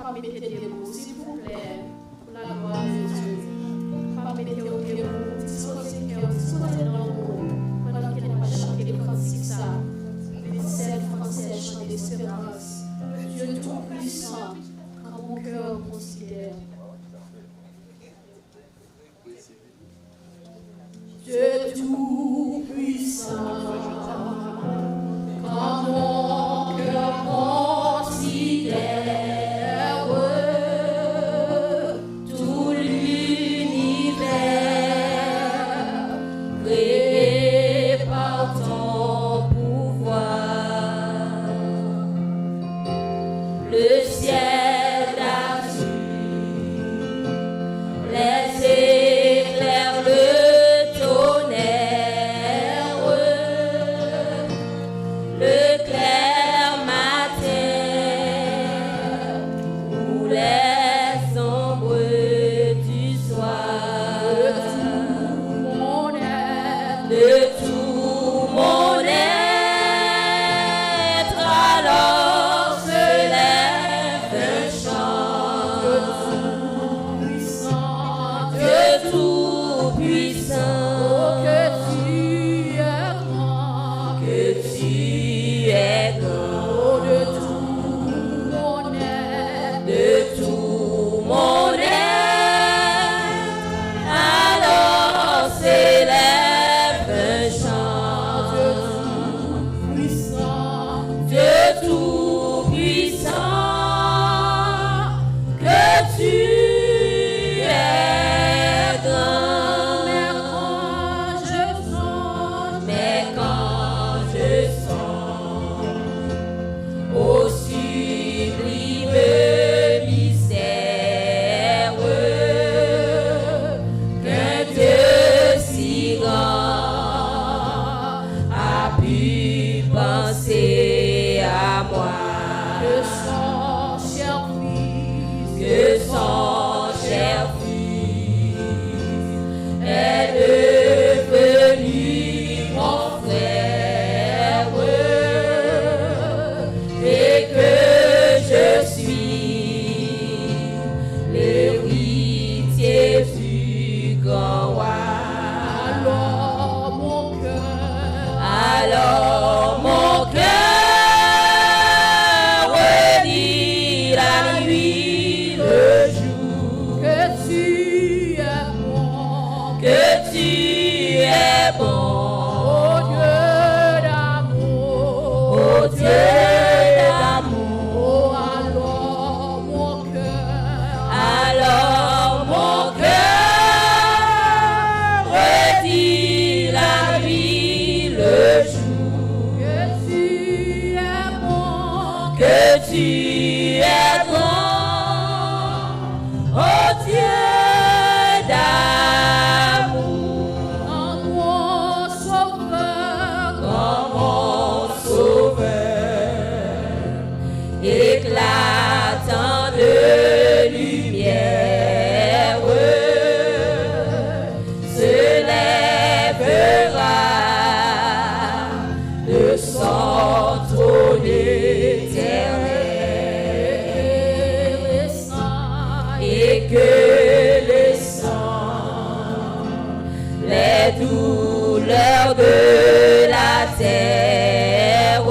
pas mettre des mots, s'il vous plaît, pour la gloire de Dieu. Pas mettre des mots, disposez dans le monde, pendant qu'elle n'a pas chanté les cantiques, ça. Les 7 Français chantent l'espérance. Dieu Tout-Puissant, quand mon cœur considère. Dieu Tout-Puissant, quand mon cœur considère tout l'univers créé par ton pouvoir, le ciel là-dessus, les éclairs, le tonnerre, le clair matin, ou les ombres du soir, de tout mon être, alors se lève un chant. Dieu Tout-Puissant, que tu es grand, de tout mon être, alors s'élève un chant. Dieu Tout-Puissant, que tu es grand. Mais quand je songe au sublime mystère qu'un Dieu si grand a pu penser à moi, que son cher fils est devenu mon frère, et que je suis l'héritier du grand roi. Alors mon cœur redit la nuit, le jour, que tu es bon, ô Dieu d'amour, ô Dieu d'amour. Alors mon cœur redit la nuit, le jour, que tu es bon, ô Dieu d'amour. Quand mon sauveur, éclatant de lumière, se lèvera de son trône éternel, et que les sangs, les douleurs de la terre,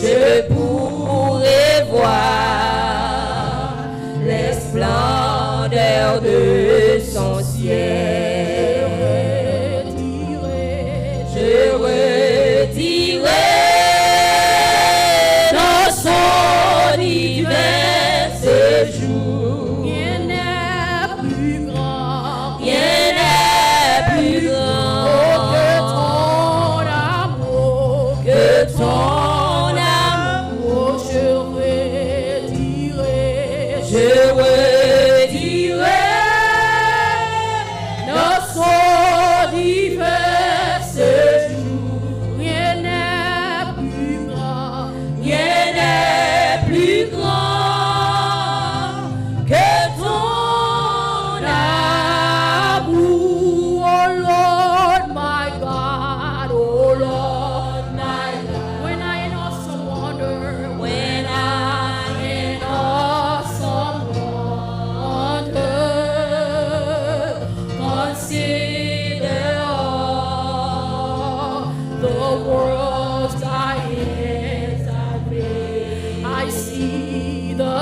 je pourrai voir les splendeurs de son ciel. Je redirai dans son divin séjour. Rien n'est plus grand,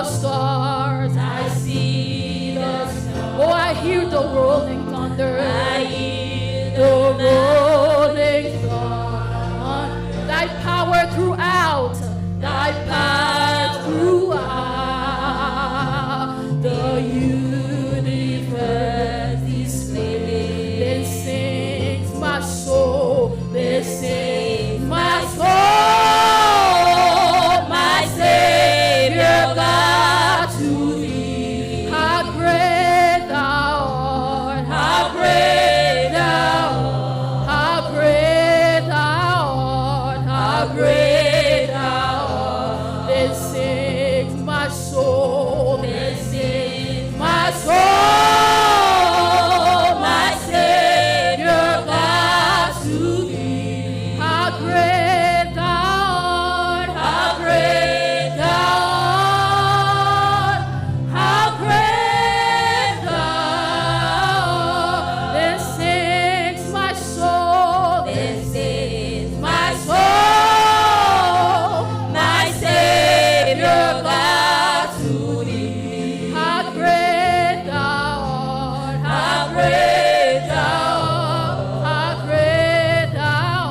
the stars. I see the stars. Oh, I hear the rolling thunder. I hear the rolling thunder. Thy power throughout. Thy power throughout the universe displayed. Then sings my soul. Then sings my soul. My Savior God to thee. How great thou art. How great thou art. How great thou art. How great thou art. Then sings my soul. Then sings my soul. My Savior God to thee. How great thou art. How great thou art. How great thou art. Then sings my soul. Then sings my soul. My Savior God to thee. How great thou art. How great thou art. How great thou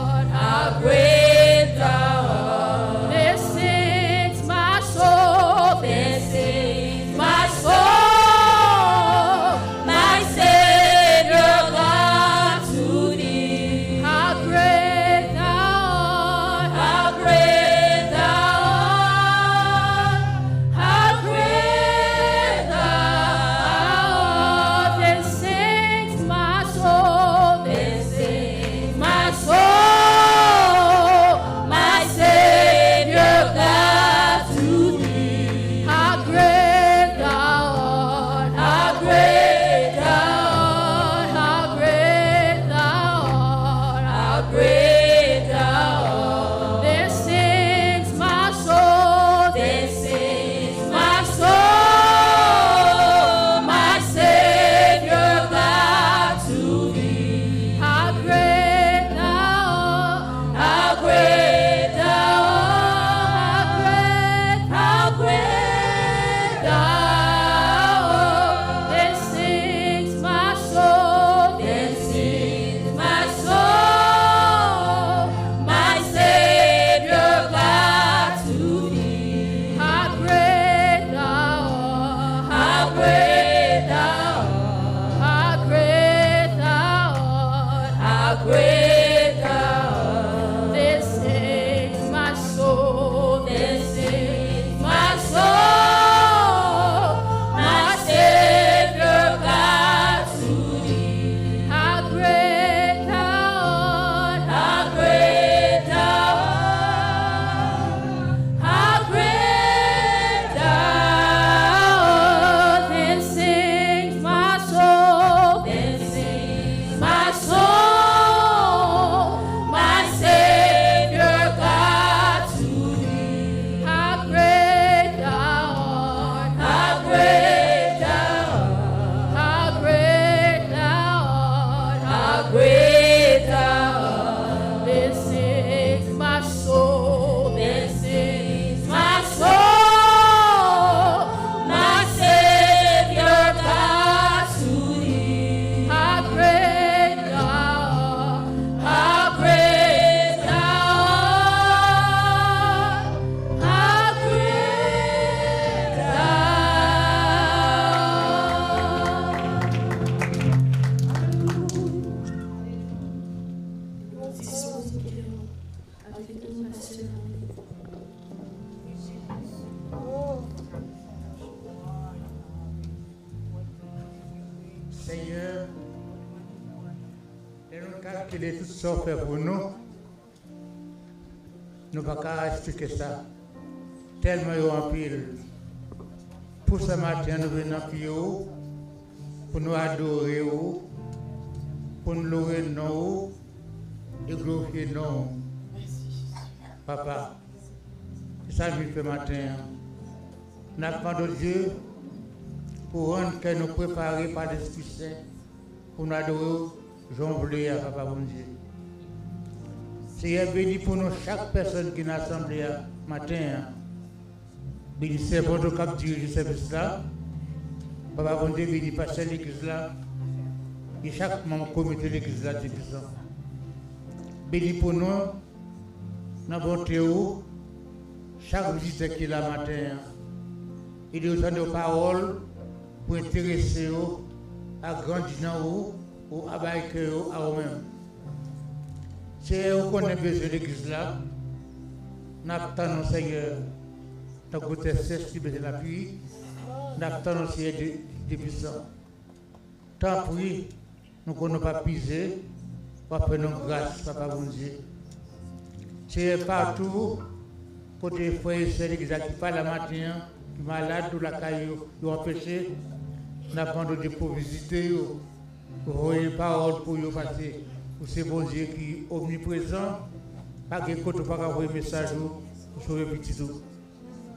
art. How great thou art. Then sings my soul. Then sings my soul. My Savior God to thee. How great thou art. How great thou art. How great thou art. Then sings my soul. Then sings my soul. My Savior God to thee. How great thou art. How great thou art. How great thou art. How great thou art. Then sings my soul. Then sings my soul. My Savior God to thee. How great thou art. How great thou art. How great thou art. Then sings my soul. Then sings my soul. My Savior God to thee. How great thou art. How great thou art. How great thou art. How great thou art. Then sings my soul. Then sings my soul. My Savior God to thee. How great thou art. How great thou art. How great thou art. Then sings my soul. Then sings my soul. My Savior God to thee. How great thou art. How great thou art. How great thou art. How great thou art. Then sings my soul. Then sings my soul. My Savior God to thee. How great thou art. How great thou art. How great thou Seigneur, et nous calculer tout ce qu'on fait pour nous. Nous ne pouvons pas expliquer ça. Tellement il y a un pile. Pour ce matin, nous venons pour nous adorer, pour nous louer nous et glorifier nous. Papa, c'est ça que je fais matin. Nous demandons Dieu pour rendre que nous préparer par l'Esprit Saint pour nous adorer, jongler à Papa bon Dieu. Seigneur, bénis pour nous chaque personne qui est assemblée matin. béni servant de cap dirige le service là. Papa bon Dieu, béni pasteur l'église là. Et chaque membre comité de l'église là, béni pour nous, dans bonté où, chaque visiteur qui est là matin, il est autant de paroles pour intéresser à grandir dans vous, ou à bailler à vous-même. C'est où qu'on a besoin de l'église là, nous attendons Seigneur, dans le côté sèche qui besoin d'appui, nous attendons Seigneur des puissants. Tant pis, nous ne pouvons pas piser, pour faire nos grâces, Papa bon Dieu. C'est partout, côté frères et sœurs qui parlent la matin, qui malades ou la caillou, qui ont empêché, nous avons de pour visiter, pour une parole pour vous passer. C'est bon Dieu qui est omniprésent, pas que côté pas envoyer un message pour sauver petit tout.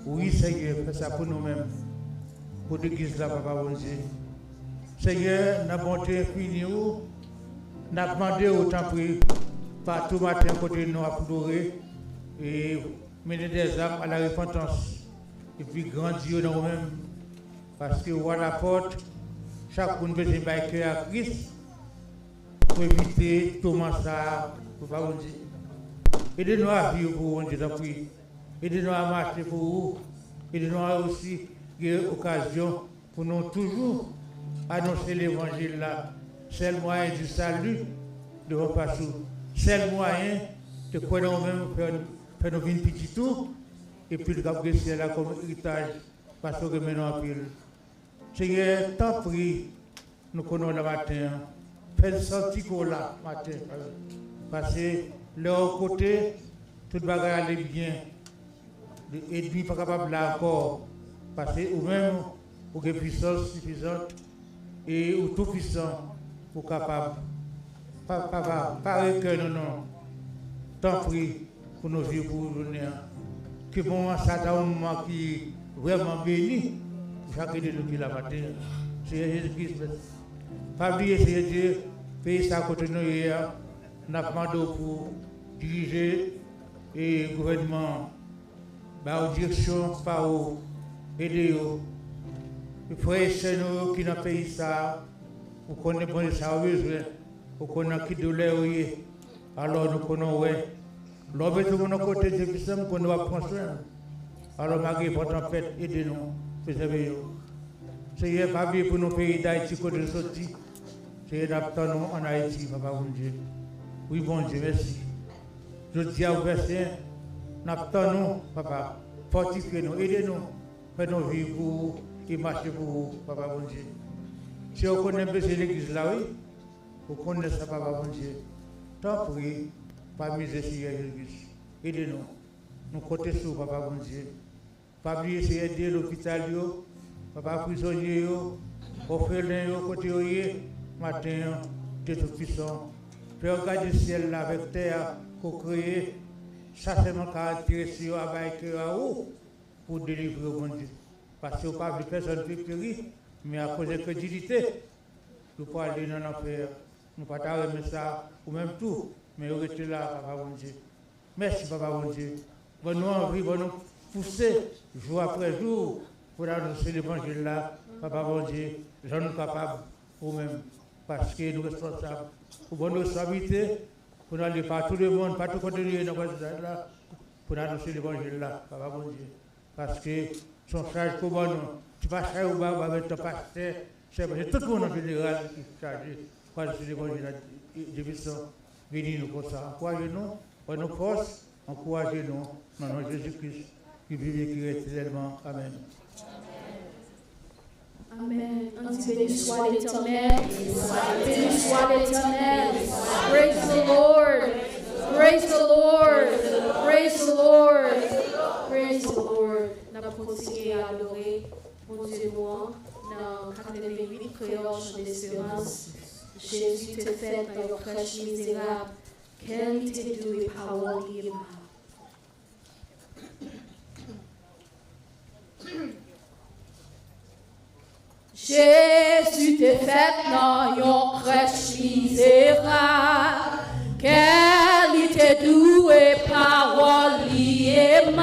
Oui, Seigneur, fais ça pour nous-mêmes, pour l'église là, Papa bon Dieu. Seigneur, la bonté infinie, nous avons demandé autant pris par tout matin côté nous à pleurer et mener des âmes à la repentance. Et puis grandir dans nous-mêmes. Parce que voir la porte, chaque monde besoin de cœur à Christ pour éviter tout ça, pour pas vous dire. Aidez-nous à vivre pour vous, je t'en prie. Aidez-nous à marcher pour vous. Aidez-nous aussi à avoir l'occasion pour nous toujours annoncer l'évangile là. C'est le moyen du salut de vos partout. C'est le moyen de quoi nous-mêmes faire nos vignes petits tout et puis le garder là comme héritage parce que maintenant en pile. Seigneur, tant pis, nous connaissons le matin. Faites sortir là matin. Parce que leur côté, tout le bagage allait bien. Et puis pas capable là encore. Parce que vous-même, vous avez une puissance suffisante et ou tout puissant pour capable. Pas que non. Tant pis pour nos vies pour nous donner. Que bon, ça a un moment qui est vraiment béni. Chacun de nous qui la matin. C'est Jésus-Christ. Pas oublier, c'est Dieu. Pays ça côté nous hier. Nous avons demandé pour diriger et le gouvernement. Bah, aux directions, par où aider. Il faut essayer nous qui dans le pays ça. Pour qu'on ait bon ça besoin. Pour qu'on ait qui douleur. Alors nous connaissons, ouais. L'homme est de mon côté, c'est puissant qu'on doit construire. Alors, malgré votre tempête, aidez-nous, préservez-nous. Seigneur, pas bien pour nos pays d'Haïti, côté de sortie. Seigneur, n'attendons en Haïti, Papa, bon Dieu. Oui, bon Dieu, merci. Je dis à vous, verset, n'attendons, Papa, fortifiez-nous, aidez-nous, faites nos vies pour vous et marchez pour vous, Papa, bon Dieu. Si on connaît bien l'église là, oui, on connaît ça, Papa, bon Dieu. Tant pis. Pas miser sur Jésus. Aidez-nous. Nous comptons sur Papa bon Dieu. Pas oublier c'est aider l'hôpital, Papa prisonnier, orphelin, côté matin, de tout puissant. Faire regarder le ciel là avec terre, pour créer, ça c'est mon caractéristique avec vous pour délivrer au monde. Parce que pas de personne qui périt, mais à cause de crédulité, nous pouvons aller dans l'enfer. Nous ne pouvons pas remettre ça, ou même tout. Mais vous êtes là, Papa bon Dieu. Merci, Papa bon Dieu. Bonne nous envie, bonne nous pousser, jour après jour, pour annoncer l'évangile là, Papa bon Dieu. J'en suis capable, vous-même, parce que nous sommes responsables. Pour bonne responsabilité, pour aller par tout le monde, par tout côté de là, pour annoncer l'évangile là, Papa bon Dieu. Parce que son charge pour nous, tu vas chercher au bas avec ton pasteur, c'est tout le monde en général qui est chargé pour annoncer l'évangile de puissance. Bénis-nous pour ça. Encouragez-nous, pour nos forces, encouragez-nous dans notre Jésus-Christ qui vit et qui reste éternellement. Amen. Amen. Ainsi béni soit l'Éternel. Béni soit l'Éternel. Praise the Lord. Praise the Lord. Praise the Lord. Praise the Lord. Nous avons continué à adorer mon Dieu moi dans 88 créoles d'espérance. Jésus te fait dans your crèche misérable. Quelle te douée parole libre. Jésus te fait dans your crèche misérable. Quelle te douée parole libre.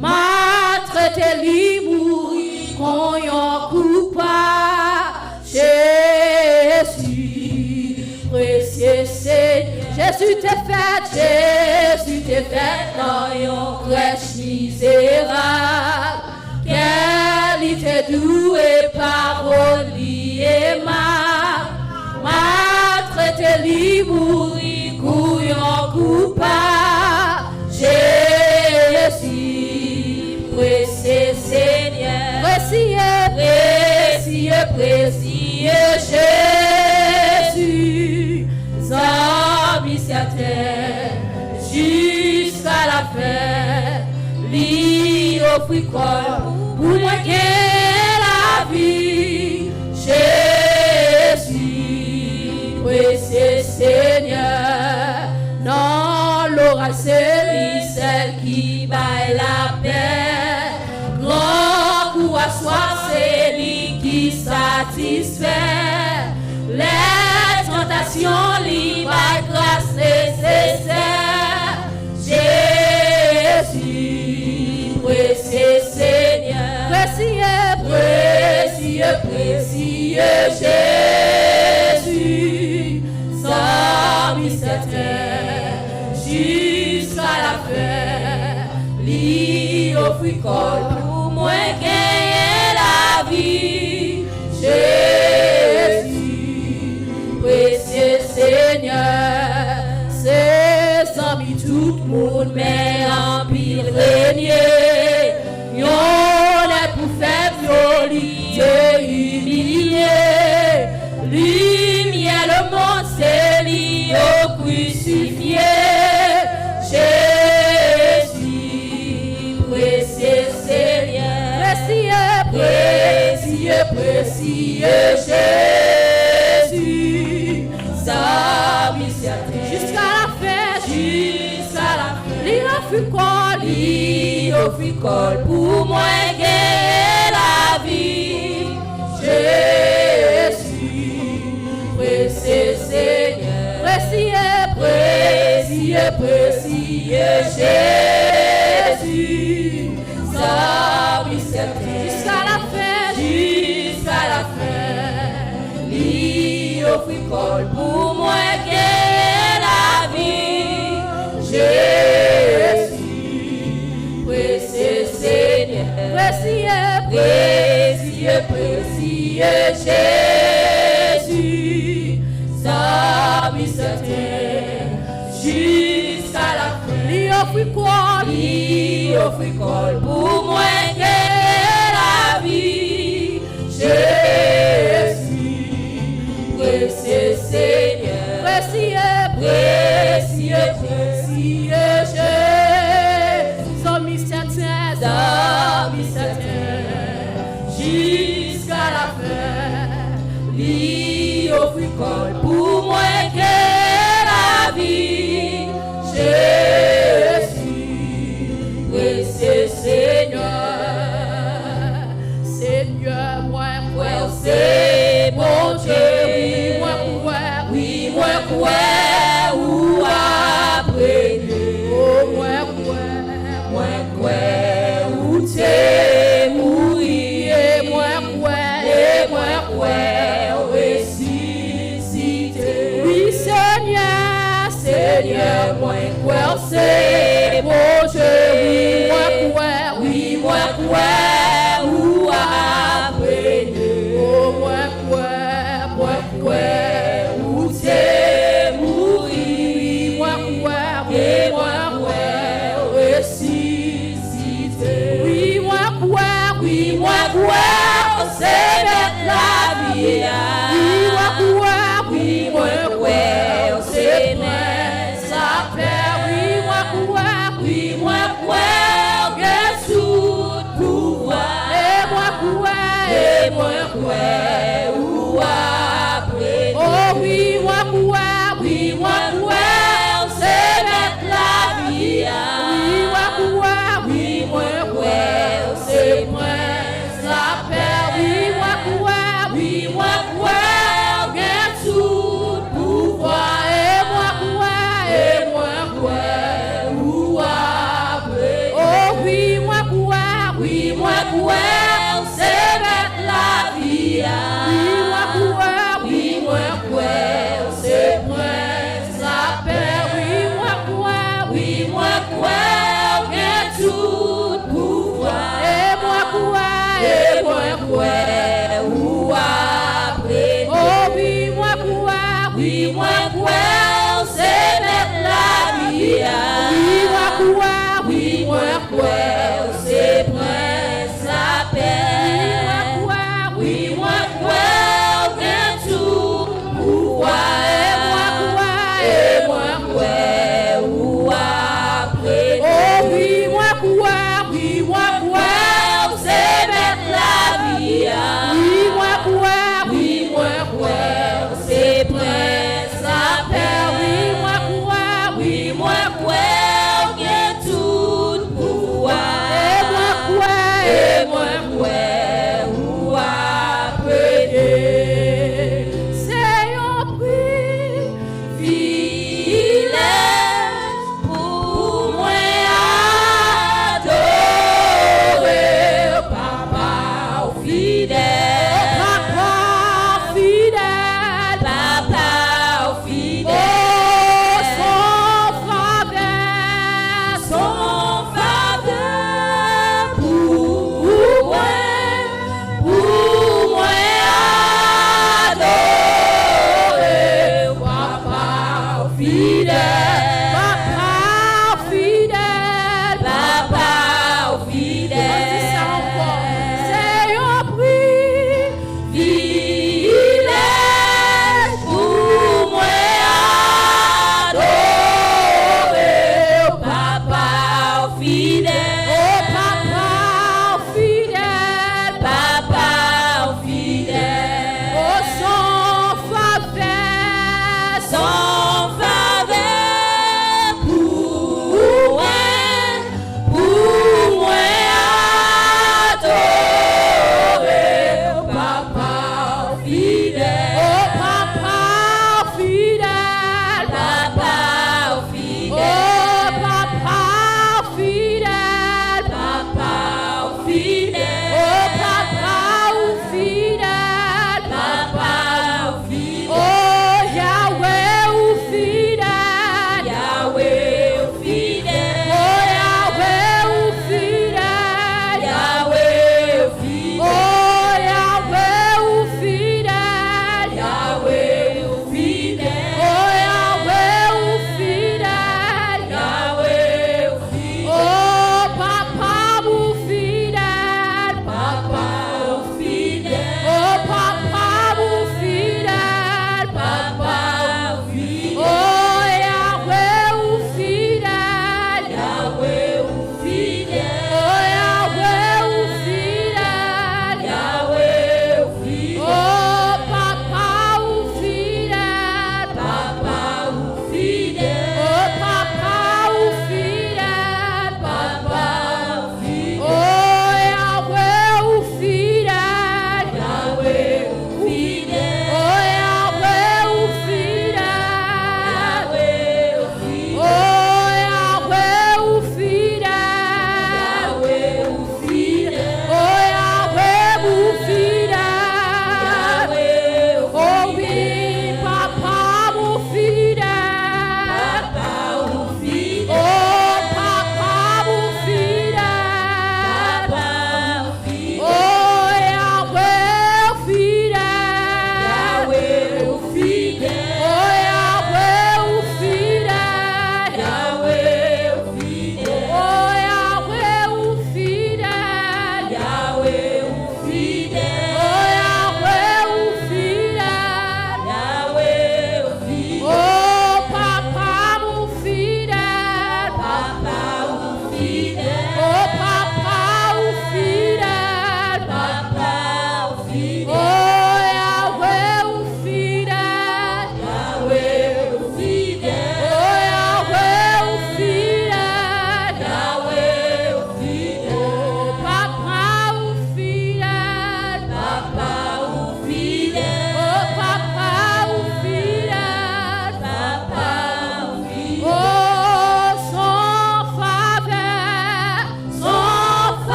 Matre traité lui mourir qu'on y coupable. Jésus, précieux Seigneur, Jésus t'est fait dans une crèche misérable. Qualité douée, parole aimable, maltraité lui mourir couillon coupable. Jésus, précieux Seigneur, précieux Jésus, ami certain, jusqu'à la fin, lui offrit quoi pour moi la vie. Jésus, précieux Seigneur, non l'oral c'est lui, celle qui baille la paix. Grand coup à soi, c'est lui qui satisfait. Les tentations, lui, par grâce nécessaire. Jésus, précieux Seigneur, précieux Jésus, sans certain, jusqu'à la fin, lui offrit col pour moi gagner la vie. Jésus, précieux Seigneur, c'est sans mi tout le monde, mais en pile régner. Y'en est pour faible, Dieu humilié. Lumière le monde, c'est lui au crucifié. Jésus, précieux Seigneur, précieux Jésus, sa miséricorde jusqu'à la fin, lui offrit col pour moi gagner la vie. Jésus, précieux Seigneur, précieux Jésus, sa miséricorde jusqu'à la fin, lui offrit col pour moi gagner la vie. Jésus, précieux Seigneur, précieux Jésus, sa miséricorde jusqu'à la fin, lui offrit col pour moi gagner la vie. Jésus, précieux Seigneur, précieux Jésus, son mystère jusqu'à la fin, lui offrit col pour moi gagner la vie. Jésus, précieux Seigneur, Seigneur, moi, c'est mon Dieu, oui, moi, ou après, oh, moi, ou t'es mourir, moi, ressuscité. Oui, Seigneur, moi, c'est mon Dieu, oui, moi, ou après, oh, moi, ou t'es mourir, moi, ressuscité. Oui, moi, c'est mettre la vie. Oui, moi, c'est mettre sa paix. Oui, moi, sous pouvoir. Et moi, ou après. Oh, oui, moi, c'est mettre la vie. Oui, moi, c'est moi, sa paix. Oui, moi, sous pouvoir. Et moi, Yeah.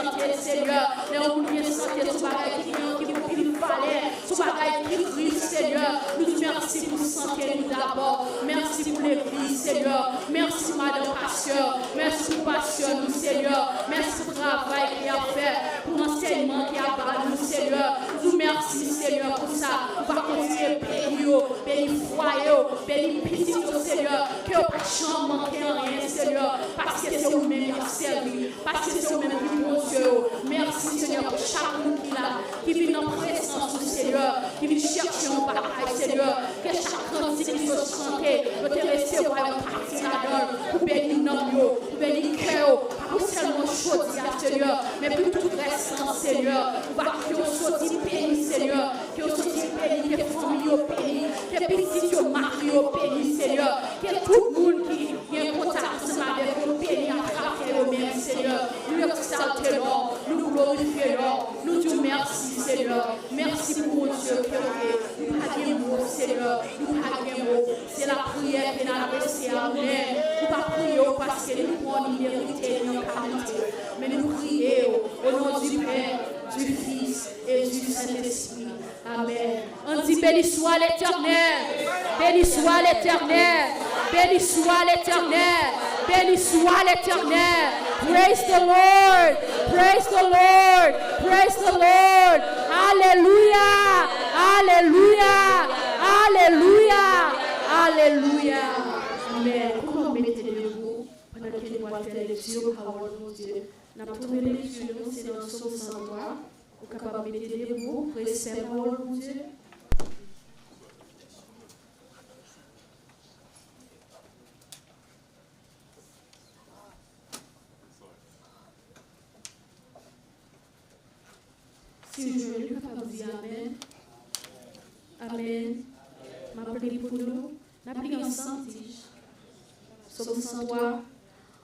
santé, Seigneur. Les gens qui ont santé, sous bagaille qui pile palais, sous bagaille qui crie, Seigneur. Nous disons merci pour santé, nous d'abord. Merci pour l'église, Seigneur. Merci, Madame Pasteur. Merci pour Pasteur, nous, Seigneur. Merci pour le travail qu'il a fait, pour l'enseignement qu'il a parlé, nous, Seigneur. Nous merci, Seigneur, pour ça. On va continuer béni foyer, béni petit, Seigneur. Que pas de chambre manquer en rien, Seigneur. Parce que c'est vous-même qui a servi. Parce que c'est vous-même qui mon Dieu. Merci, Seigneur, pour chaque monde qui vient en présence, Seigneur. Qui vient chercher en bataille, Seigneur. Que chaque cantique qui soit chanté, doit te recevoir un parti là-dedans. Pour bénir nos mots, pour bénir cœur. Pas seulement chose, Seigneur, mais pour tout restant, Seigneur. Pour que vous soyez bénis, Seigneur. Que vous soyez bénis, que famille bénis, que petits maris bénis, Seigneur. Que tout le monde qui est en contact avec vous bénis à travers vous-même, Seigneur. Nous exaltons, nous glorifions, nous disons merci, Seigneur. Merci pour mon Dieu qui nous paguons, Seigneur. Nous paguons. C'est la prière que nous avons laissée à nous. Nous ne prions pas parce que nous pouvons ni mériter ni en qualité. Mais nous prions au nom du Père, du Fils et du Saint-Esprit. Amen. On dit béni soit l'Éternel. Béni soit l'Éternel. Béni soit l'Éternel. Béni soit l'Éternel. Praise the Lord. Praise the Lord. Praise the Lord. Alléluia. Alléluia. Alléluia. Alléluia. Amen. Comment mettez-vous pendant que nous allons faire lecture parole de Dieu. Nous avons trouvé lecture, c'est dans le psaume 103. Vous êtes capable de mettre debout, pressez la parole de Dieu. Si vous voulez, vous capable de dire Amen. Amen. M'appelez pour nous. N'appliquons ensemble. Psaume 103.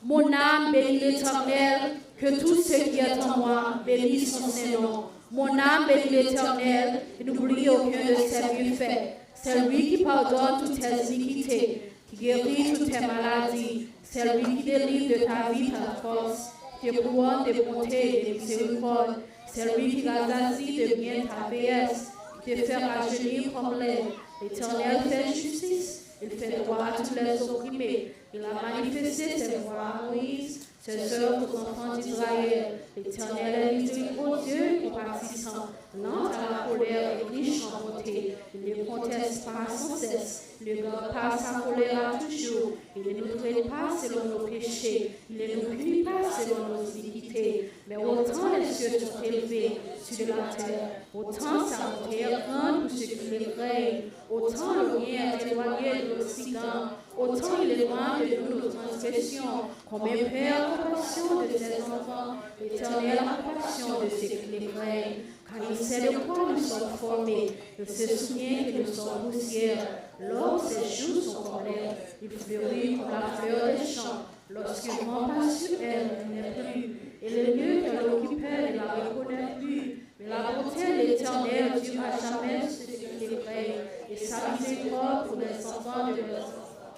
Mon âme bénit l'Éternel, que tout ce qui est en moi bénisse son Saint-Nom. Mon âme bénit l'Éternel, et n'oublie aucun de ses bienfaits. C'est lui qui pardonne toutes tes iniquités, qui guérit toutes tes maladies. C'est lui qui délivre de ta vie par force, qui couronne de bonté et de miséricorde. C'est lui qui rassasie de bien ta vieillesse, qui te fait rajeunir comme l'air. L'Éternel fait justice. Il fait droit à tous les opprimés. Il a manifesté ses voies à Moïse, ses œuvres aux enfants d'Israël. L'Éternel est miséricordieux et compatissant, lent à la colère et riche en bonté. Il ne conteste pas sans cesse. Il ne garde pas sa colère à toujours. Il ne nous traite pas selon nos péchés. Il ne nous punit pas selon nos iniquités. Mais autant les cieux sont élevés sur la terre, autant sa bonté est grande pour ceux qui les craignent. Autant l'Orient est éloigné de l'Occident, autant il est loin de nous nos transgressions. Comme un père a compassion de ses enfants, l'Éternel a compassion de ceux qui les craignent. Car il sait de quoi nous sommes formés, il se souvient que nous sommes poussière. Lors ses jours sont comme l'air, il fleurit comme la fleur des champs. Lorsqu'il vent passe sur elle, il n'est plus. Et le lieu qu'elle occupait ne la reconnaît plus. Mais la bonté de l'Éternel durera jamais ceux qui les craignent, et sa miséricorde pour les enfants de leurs enfants.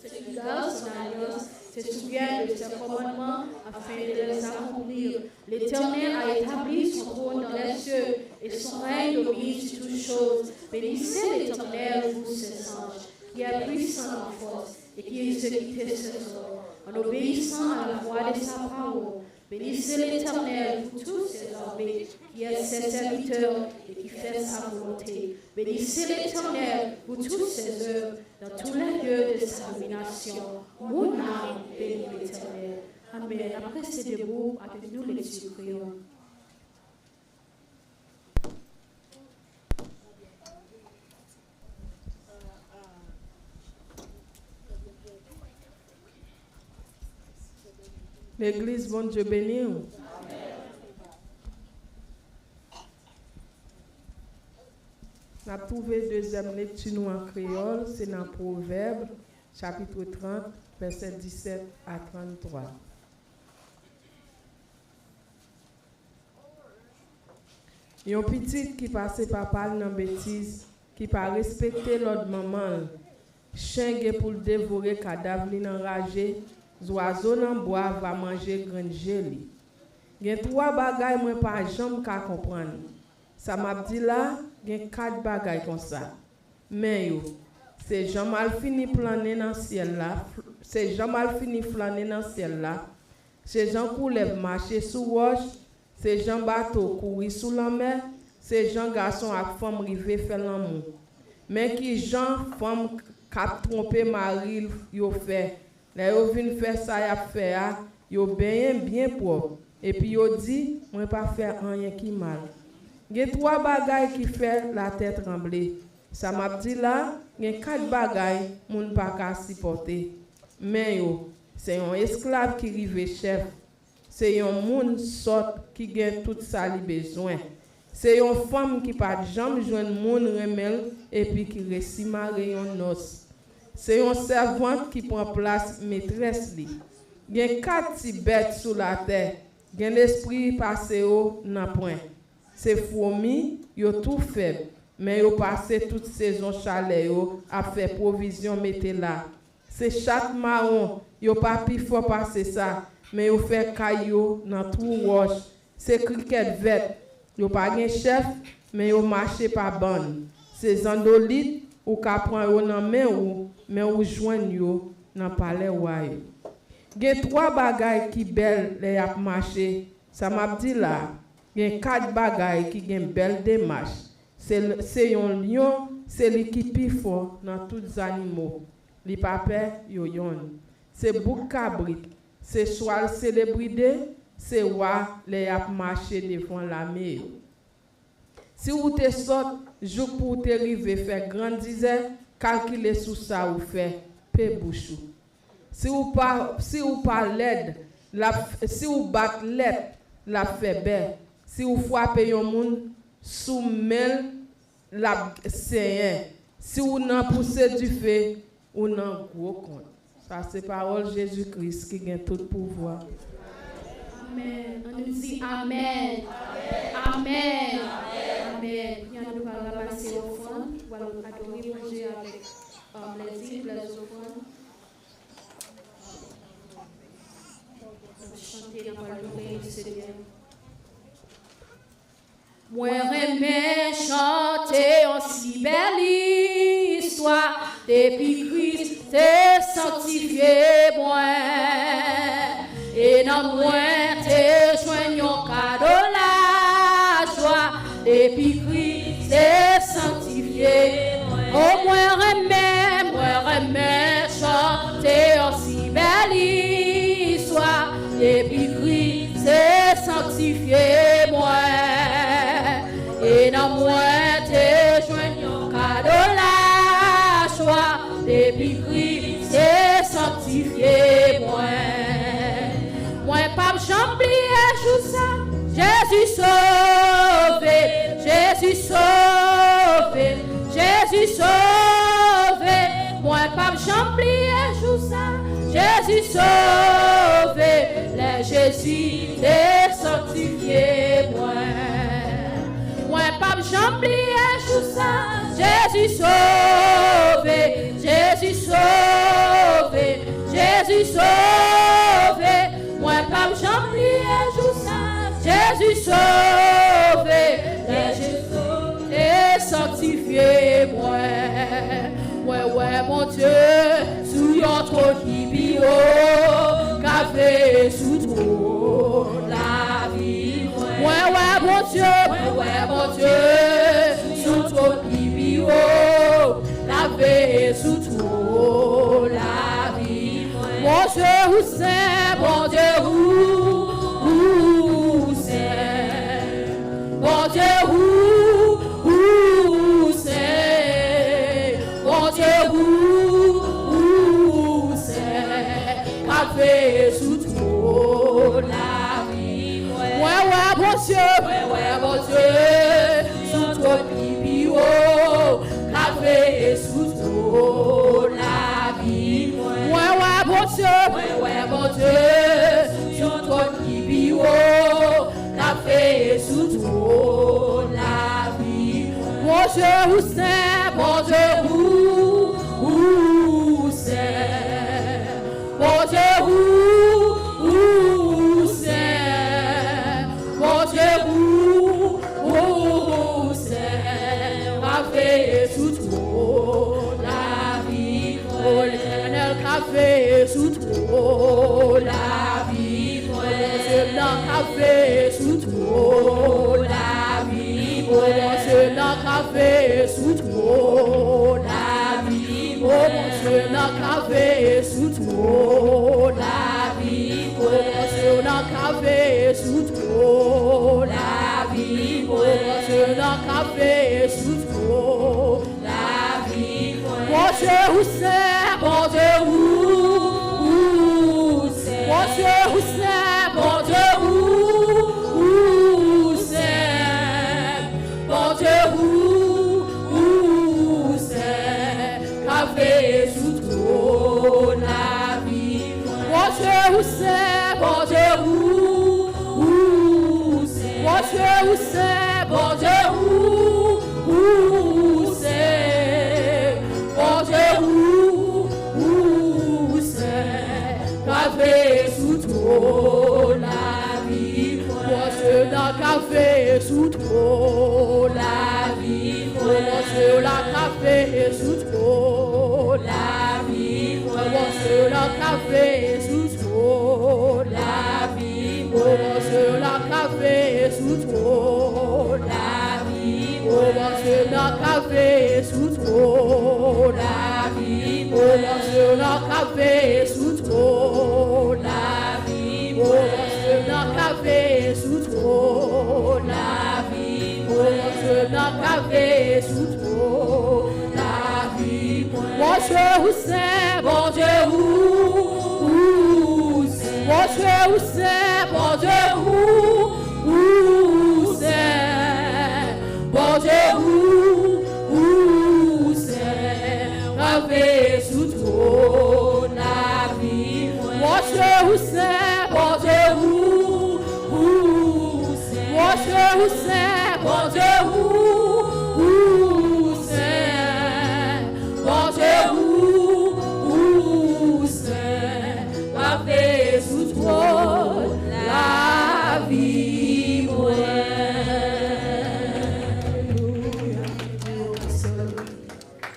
Ceux qui gardent son alliance se souviennent de ses commandements afin de les accomplir. L'Éternel a établi son trône dans les cieux, et son règne domine sur toutes choses. Bénissez l'Éternel, vous ses anges, qui est puissant en force, et qui exécute ses ordres, en obéissant à la voix de sa parole. Bénissez l'Éternel, vous tous ses armées, qui est ses serviteurs et qui fait sa volonté. Bénissez l'Éternel, vous tous ses œuvres, dans tous les lieux de sa domination. Mon âme bénit l'Éternel. Amen. Après ces debout, avec nous les prions. L'Église, bon Dieu béni. On a trouvé deuxième lecture en créole, c'est dans Proverbe, chapitre 30, verset 17 à 33. Il y a un petit qui passe par parler dans bêtise, qui pas respecter l'autre maman, chien pour le dévorer, cadavre enragé. Oiseau dans bois va manger grain gelé. Gen 3 bagages moi pas jamais ka comprendre. Ça m'a dit là, gen 4 bagages comme ça. Mais yo, c'est Jean mal fini planer dans ciel là, c'est Jean mal fini flâner dans ciel là. C'est Jean coulève marcher sous roche, c'est Jean bateau courir sous la mer, c'est Jean garçon avec femme river faire l'amour. Mais qui Jean femme cap tromper mari yo fait. Là yo vinn faire ça y a fait yo bien propre. Et puis yo dit moi pas faire rien qui mal. Gen 3 bagages qui fait la tête trembler. Ça m'a dit là, gen 4 bagages moun pas ka supporter. Mais yo, c'est un esclave qui rive chef. C'est un moun sort qui gagne tout ça li besoin. C'est une femme qui pas jamais joindre moun remel et puis qui réussit marier un noce. C'est une servante qui prend place maîtresse li. Gen 4 petits bêtes sous la terre. Gen l'esprit passé au nan point. C'est fourmi, yo tout faible, mais yo passé toute saison chaleur yo a fait provision mettez là. C'est chat marron, yo pas pi fort passer ça, mais yo fait caillou dans trou roche. C'est cricket vert, yo pas gen chef, mais yo marché par bande. C'est zandolite ou ka prend yo nan main ou, mais ou joindre yo dans palais royal. Gen 3 bagages qui belle les a marché. Ça m'a dit là. Il y a 4 bagages qui ont une belle démarche. C'est un lion, c'est l'équipe plus fort dans tous les animaux. Les papas, yon. C'est bouc cabrit, c'est soit célébrité, c'est roi, les a marché devant la mer. Si vous te sortez, jour pour te river faire grandir, calculez sous ça ou fait, pe bouchou. Si vous pas l'aide, si vous battez l'aide, la fait belle. Si vous frappez un monde sous mel la c'est si vous n'en poussez du feu ou n'en gros compte. Ça c'est parole Jésus-Christ qui a tout pouvoir. Amen. On nous dit amen. Amen. Amen. Bien nous va ramasser offrande, on va adorer manger avec les dîmes, les offrandes. Chanter dans la louange du Seigneur. Moi remets chanter en si belle histoire depuis Christ t'es sanctifié moi et dans moi t'es joignons cadeau la joie depuis Christ t'es sanctifié oh moi remets chanter en si belle histoire depuis Christ t'es sanctifié moi et dans moi t'es joignons cadeau la joie depuis Christ t'es sanctifié moi pas j'oublier tout ça Jésus sauvé moi pas j'oublier tout ça Jésus sauvé le Jésus t'es sanctifié moi pas j'oublier tout ça Jésus sauvé moi pas j'oublier tout ça Jésus sauvé t'es sanctifié ouais mon Dieu sous yon trône qui bio café sous trop la vie ouais mon Dieu sous trône qui bio café sous trop la vie mon Dieu où c'est mon Dieu où c'est mon Dieu où c'est mon Dieu où c'est café sous trop la vie ouais mon Dieu sous trop qui bio café sous trop la vie ouais mon Dieu sous trop qui bio café sous trop la vie mon Dieu où c'est mon Dieu où c'est mon Dieu où c'est Dieu n'a qu'à faire sous trop la vie. Oh mon Dieu n'a qu'à faire sous trop la vie. Oh mon Dieu n'a qu'à faire sous trop la vie. Oh mon Dieu n'a qu'à faire sous trop la vie. Mon Dieu où c'est, mon Dieu où c'est, mon Dieu où c'est, mon Dieu où c'est, mon Dieu où c'est, qu'a fait sous trop la vie. Mon Dieu où c'est, mon Dieu où c'est, mon Dieu où c'est, mon Dieu où c'est, mon Dieu où c'est, qu'a fait sous trop la vie. Mon Dieu n'a qu'à faire sous trop la vie. Mon Dieu n'a qu'à faire sous trop la vie. Mon Dieu n'a qu'à faire sous trop la vie. Mon Dieu n'a qu'à faire sous trop la vie. Mon Dieu n'a qu'à faire sous trop la vie. Mon Dieu n'a qu'à faire sous trop la vie. Mon Dieu n'a qu'à faire sous trop la vie. Mon Dieu n'a qu'à faire sous trop la vie. Mon Dieu où c'est, mon Dieu où c'est, mon Dieu où c'est, mon Dieu où c'est, mon Dieu où c'est, qu'a fait sous trop la vie. Mon Dieu où c'est, mon Dieu où c'est, mon Dieu où c'est, mon Dieu où c'est, mon Dieu où c'est, qu'a fait sous trop la vie.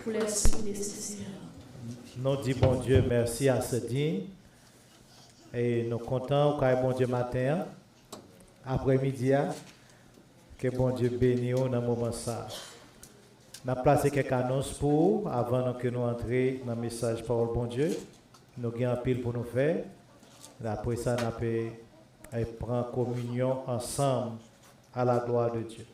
Pour les nécessaires. Nous disons bon Dieu merci à ce digne et nous comptons quand bon Dieu matin, après-midi, que bon Dieu bénisse dans le moment ça. Nous avons placé quelques annonces pour, avant que nous entrions dans le message parole bon Dieu. Nous avons un pile pour nous faire. Après ça, nous prenons communion ensemble à la gloire de Dieu.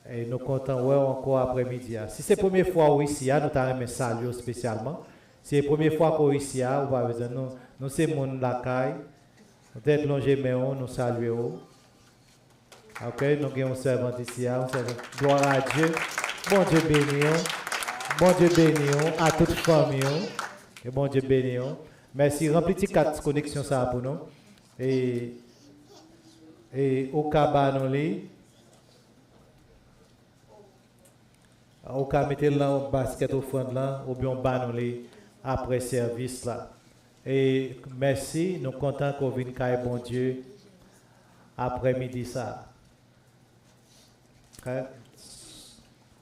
Et nous comptons encore après-midi. Si c'est la première fois ici, nous avons salué spécialement. Si c'est la première fois qu'on est ici, nous sommes mon lacaille. Nous sommes plongés, mais nous saluons. Ok, nous avons un servant ici. Gloire à Dieu. Bon Dieu béni. Bon Dieu béni à toute famille. Et bon Dieu béni. Merci. Remplis tes 4 connexions ça pour nous. Et au cas au cas mettre là basket au fond là ou bien banolé après service là. Et merci, nous comptons qu'on vienne caille bon Dieu après-midi ça.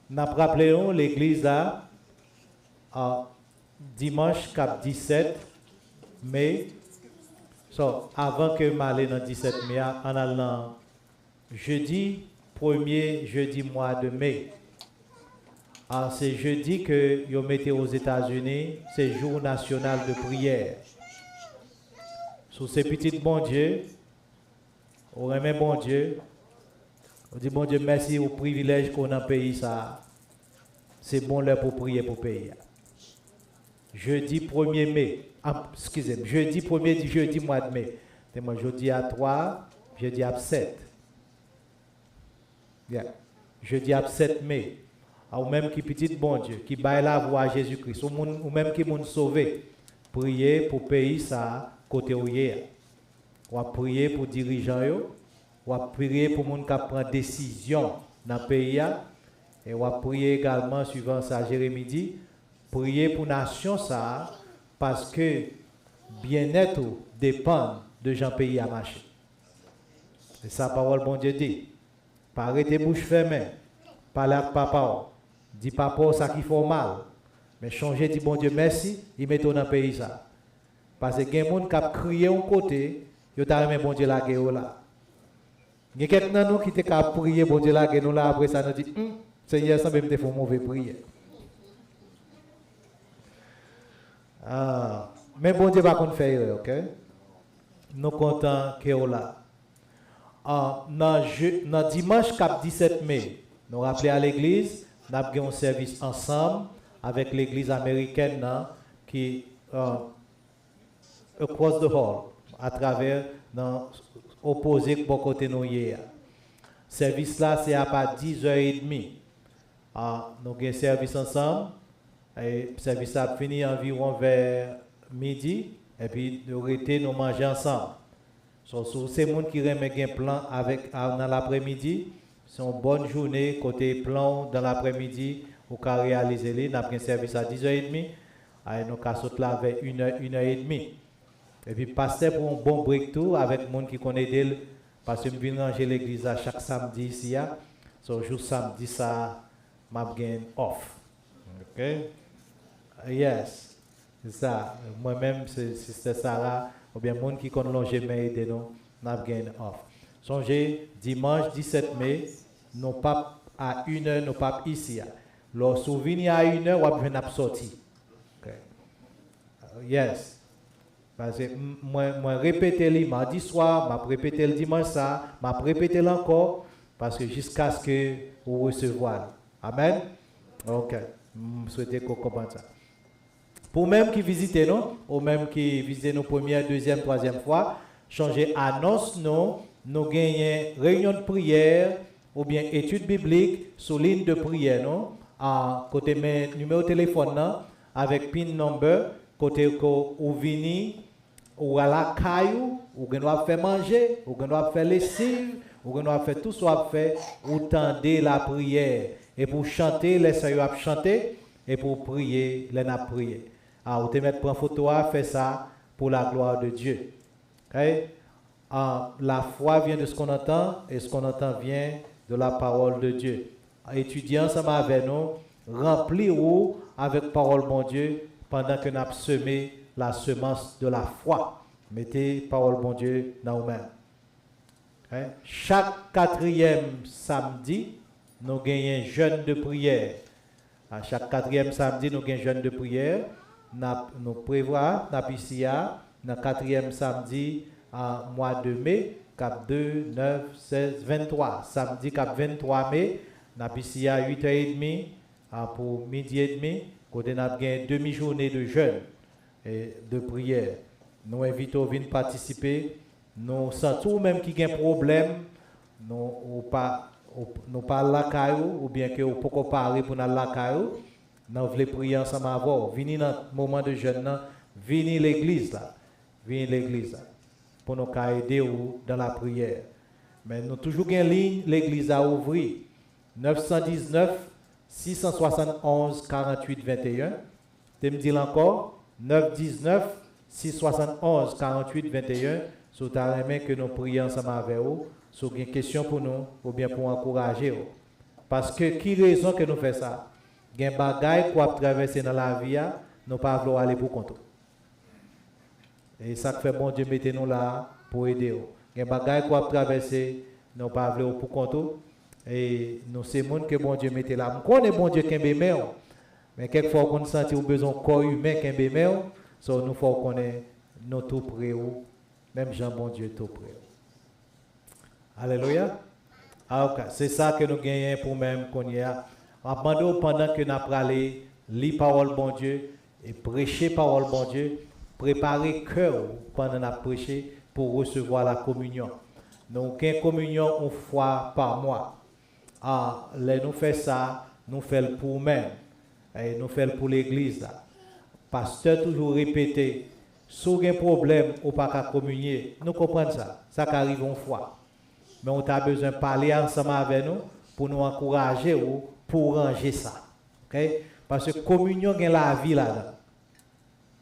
Nous rappelons l'église là dimanche cap 17 mai. So, avant que m'aller dans 17 mai, en allant jeudi 1er jeudi mois de mai. C'est jeudi que vous mettez aux États-Unis, c'est jour national de prière. Sur ces petits bon Dieu, on remet bon Dieu, on dit bon Dieu merci au privilège qu'on a dans le pays ça. C'est bon l'heure pour prier pour le pays. Jeudi 1er mai, excusez-moi, jeudi 1er du jeudi mois de mai. C'est moi jeudi à 3, jeudi à 7. Yeah. Jeudi à 7 mai. Ou même qui petit bon Dieu, qui baille la voix à Jésus-Christ, ou même qui moun sauvé, prier pour le pays ça côté où est. Ou prier pour dirigeants ou prier pour moun qui prend décision dans le pays et ou prier également suivant ça Jérémie dit, prier pour nation ça parce que bien-être dépend de gens pays à marcher. C'est ça parole bon Dieu dit. Pas arrêter bouche fermée, parler avec papa. Dis papa ça qui fait mal. Mais changer, dit bon Dieu merci, il met dans le pays ça. Parce que il y a des gens qui ont crié un côté, ils ont mis bon Dieu la guerre là. Il y a quelqu'un de nous qui était capable de prier pour Dieu là, que nous là après ça nous dit, Seigneur, ça me fait une mauvaise prière. Mais bon Dieu va qu'on fait, ok? Nous comptons que là. Dans dimanche 17 mai, nous rappelons à l'église, nous avons un service ensemble avec l'église américaine qui across the hall, à travers, opposé pour côté nous hier. Service là, c'est à partir de 10h30. Nous avons un service ensemble. Et le service a fini environ vers midi. Et puis, nous manger ensemble. So, c'est les gens qui remettent un plan dans l'après-midi. C'est une bonne journée, côté plan dans l'après-midi, pour réaliser les. Nous avons un service à 10h30. Et nous avons là vers 1h30. Et puis, passer pour un bon breakthrough avec les gens qui connaissent d'elle. Parce que je viens ranger l'église à chaque samedi ici. So, jour samedi, ça, je gain off. OK? Yes. C'est ça. Moi-même, c'est Sister Sarah, ou bien les gens qui connaissent l'ongé, nous, je gain off. Songez, dimanche 17 mai, nous pas à 1h, nous pas ici. Le souvenir à 1h, on va venir sortir. Okay. Yes. Parce que moi répéter le mardi soir, m'a répéter le dimanche ça, m'a répéter encore, parce que jusqu'à ce que vous recevez. Amen. Ok. Je souhaite qu'on comprenne ça. Pour même qui visitent nous, ou même qui visitent nous première, deuxième, troisième fois, changer annonce nous gagnons réunion de prière ou bien étude biblique sur ligne de prière nous, à côté numéro de téléphone avec PIN number, côté où vini ou à la caillou, ou qu'on doit faire manger, ou qu'on doit faire lessive, ou qu'on doit faire tout ce qu'on fait, ou tendez la prière. Et pour chanter, les sœurs à chanter, et pour prier, les n'a prier. Alors, vous te mettre prendre photo, faire ça pour la gloire de Dieu. Okay? La foi vient de ce qu'on entend, et ce qu'on entend vient de la parole de Dieu. Étudiez ensemble avec nous, remplissez-vous avec parole bon Dieu, pendant que nous avons semé la semence de la foi. Mettez parole bon Dieu dans vous-même. Okay? Chaque 4e samedi, nous gagnons un jeûne de prière. À chaque 4e samedi, nous gagnons un jeûne de prière. Nous prévoyons, ici, dans le 4e samedi, en mois de mai, cap 2, 9, 16, 23. Samedi, cap 23 mai, nous ici à 8h30 pour midi et demi. Côté nous avons une demi-journée de jeûne et de prière. Nous invitons à venir participer. Nous sentons même qu'il y a un problème. Nous pas la caillou ou bien que nous ne pouvons pas parler pour la caillou. Nous voulons prier ensemble avant. Venez dans le moment de jeûne, venez l'église là. Venez l'église là. Pour nous aider dans la prière. Mais nous toujours une ligne, l'église a ouvert. 919 671 48 21. Tu me dis encore 919 671 48 21. Sur ta main que nous prions ensemble avec vous. Sur une question pour nous ou bien pour encourager vous. Parce que qui raison que nous faisons ça? Il y a des bagailles qu'on a traversé dans la vie, nous ne pouvons pas aller pour compte. Et ça fait bon Dieu mettez nous là pour aider vous. Il y a des bagailles qu'on a traversé, nous ne pouvons pas aller pour compte. Et nous c'est le monde que bon Dieu mettez là. On connaît bon Dieu qui est meilleur. Mais quelquefois on sent qu'il besoin de corps humain qui est meilleur. Donc nous faut connaître nous tout près ou même Jean bon Dieu tout près. Alléluia. Ah, okay. C'est ça que nous gagnons pour même qu'on y a. Pendant que nous allons lire parole bon Dieu et prêcher parole bon Dieu, préparer cœur pendant nous prêcher pour recevoir la communion. Donc, une communion une fois par mois. Nous faisons ça, nous faisons pour nous-mêmes. Et nous faisons pour l'église. Pasteur toujours répété, si vous avez un problème ou pas qu'à communier, nous comprenons ça. Ça arrive une fois. Mais on a besoin de parler ensemble avec nous pour nous encourager ou pour ranger ça. Okay? Parce que communion gagne la vie là-dedans.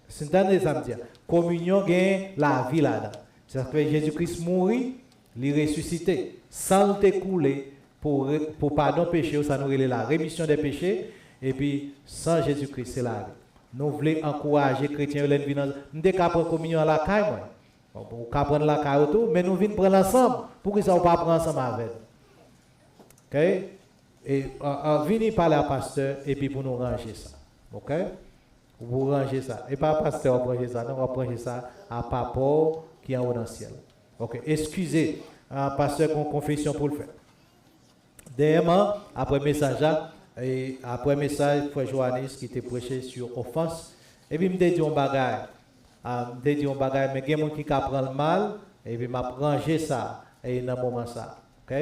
C'est ça me dire. Communion gagne la vie là-dedans. C'est que Jésus-Christ mourit, il ressuscité, sans le couler pour pardon péché, ça nous relève la rémission des péchés, et puis sans Jésus-Christ, c'est la vie. Nous voulons encourager les chrétiens à venir. Nous sommes capables de communion à la caille, Bon, on peut prendre la caille tout, mais nous venons prendre ensemble. Pour que ça, on pas prendre ensemble avec. OK? Et venez parler à pasteur et puis pour nous ranger ça. OK? Vous ranger ça. Et pas pasteur, on ranger ça. Non, on ranger ça à papa qui est en haut dans le ciel. OK? Excusez, pasteur, qu'on confession pour le faire. Dernièrement, après message, et après message, frère Johannes qui était prêché sur offense, et puis il me dit un bagage. Mais il y a des gens qui prennent le mal, et puis m'a rangé ça, et dans le moment ça. OK?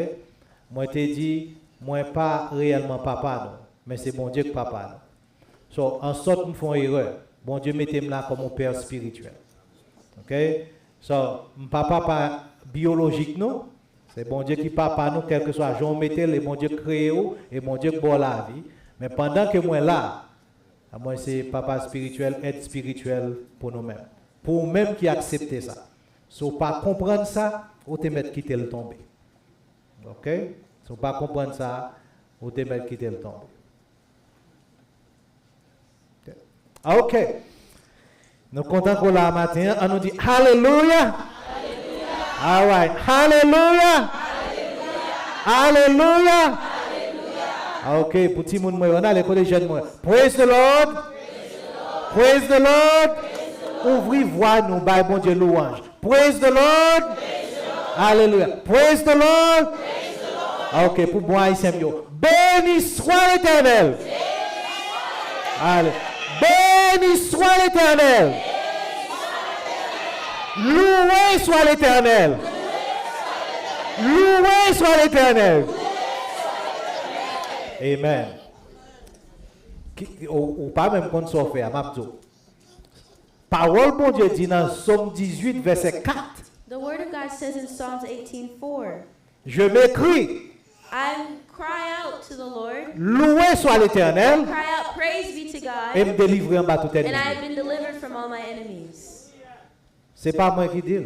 Moi, je t'ai dit, moi, pas réellement papa, non, mais c'est bon Dieu que papa. Non. So, en sorte, nous faisons erreur. Bon Dieu, mettez-moi là comme mon père spirituel. OK? So, mon papa pas biologique, non. C'est bon Dieu qui papa nous, quel que soit Jean Mettel, et bon Dieu créé et bon Dieu qui bon la vie. Mais pendant que moi là, moi c'est papa spirituel, aide spirituel pour nous-mêmes. Pour nous-mêmes qui accepter ça. Si vous ne pas comprendre ça, vous te mettre quitter le tomber. OK? Si vous ne pas comprendre ça, vous te mettre quitter le tomber. OK. Nous comptons pour la matin, on nous dit Alléluia. All right. Hallelujah. Hallelujah. OK, pour tout le monde, on a les collégiens. Praise the Lord. Praise the Lord. Ouvrez voix nous, by bon Dieu louange. Praise the Lord. Hallelujah. Praise the Lord. OK, pour moi, ici, béni soit l'Éternel. Allez. Béni soit l'Éternel. Loué soit l'Éternel. Loué soit l'Éternel. Amen. Ou pas même qu'on soit fait à Mabzo. Parole bon Dieu dit dans Psaume 18 verset 4. The word of God says in Psalms 18:4. Je m'écris. I cry out to the Lord. Loué soit l'Éternel. Cry out, praise be to God. Et me délivrer en bas tout ennemi. And I have been delivered from all my enemies. C'est pas moi qui dis.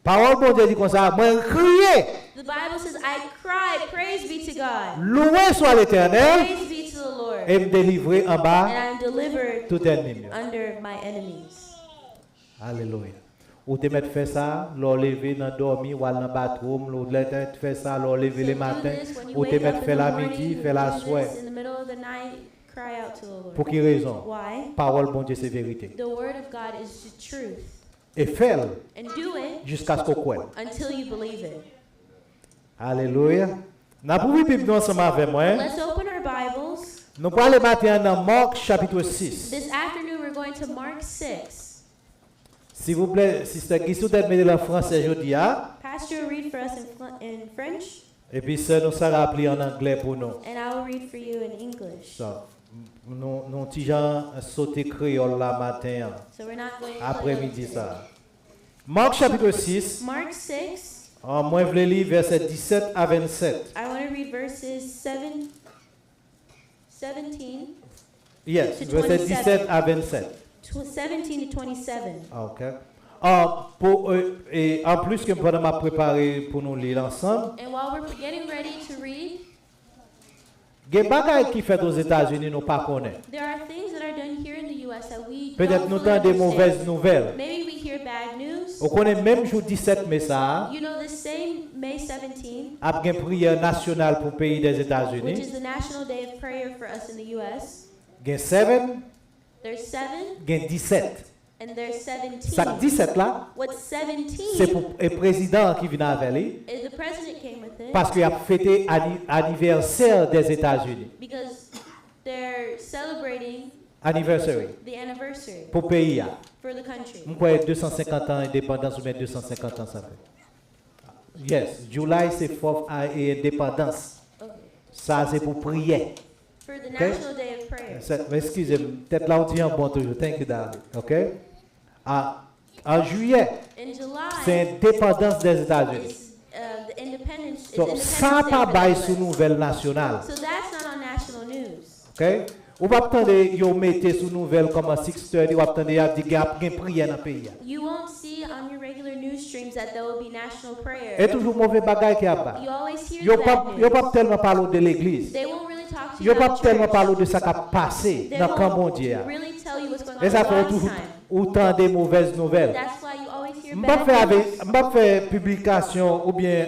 Parole bon Dieu dit comme ça, moi crier. The Bible says, I cry, praise be to God. Loué soit l'Éternel. Praise be to the Lord. Et me délivrer en bas And I am delivered tout ennemi. under my enemies. Alléluia. Ou te mettre faire ça, l'on lever dans dormir ou dans bathroom, l'on faire ça, l'on lever le matin, ou te mettre faire la midi, faire la soirée. In the middle of the night, cry out to the Lord. Pour quelle raison? Why? Parole bon Dieu c'est vérité. The word of God is the truth. Et faire And do it jusqu'à ce qu'on croit. until you believe it. Alléluia. Nous avons vu Bible ensemble avec moi. Let's open our Bibles. Nous parlons maintenant dans Marc chapitre 6. This afternoon we're going to Mark 6. S'il vous plaît, Sister Guissou, mettez le français aujourd'hui. Pastor will read for us in French, Et puis ça nous sera appelé en anglais pour nous. and I will read for you in English. So, nous petits gens sauter créole la matin, So we're not going après-midi ça. Marc chapitre 6. Mark 6, Moi, je voulais lire versets 17 à 27. I want to read verses 17 Yes, To versets 27. 17 à 27. 17 to 27. OK. Et en plus que pendant m'a préparé pour nous lire ensemble, And while we're getting ready to read, il y a des bagages qui fait aux États-Unis nous pas connaît. there are things that are done here in the U.S. that we Peut-être don't nous fully avons des understand. mauvaises nouvelles. Maybe we hear bad news. On connaît même jour 17 mai ça, You know, the same May 17th, a une prière nationale pour le pays des which États-Unis. is the National Day of Prayer for us in the U.S. Il y a 7, There's 7 il y a 17. and there's 17. Ça 17 là, What's 17 c'est pour le président qui vient avec lui is the president came with it parce qu'il a fêté l'anniversaire des États-Unis. because they're celebrating Anniversary the anniversary pour le pays. for the country. Je crois 250 ans d'indépendance ou bien 250 ans ça fait. Yes, July c'est 4th indépendance. Okay. Ça c'est pour prier. For the Okay. National Day of Prayer. Excusez-moi, peut-être là on dit un bon toujours. Thank you, darling. OK? En juillet, In July c'est l'indépendance des États-Unis. is the independence. So, It's ça Independence Day pas for the bail US. sous nouvelle nationale. So that's not on national news. OK? Ou pas attendre yo mettez sous nouvelle comme à 6:30 ou attendre y a dit gars gain prière dans le pays. You won't see on your regular news streams that there will be national prayer. Et toujours mauvais bagaille qui a pas. You always hear Yo the pas bad yo news. pas tellement parler de l'église. They won't really talk to you Yo pas about tellement church. parler de ça qui a passé They dans le camp won't mondial. really tell you what's going on Et ça the fait last toujours time. autant de mauvaises nouvelles. That's why you always hear your M'pas bad faire news. avec, m'pas faire publication ou bien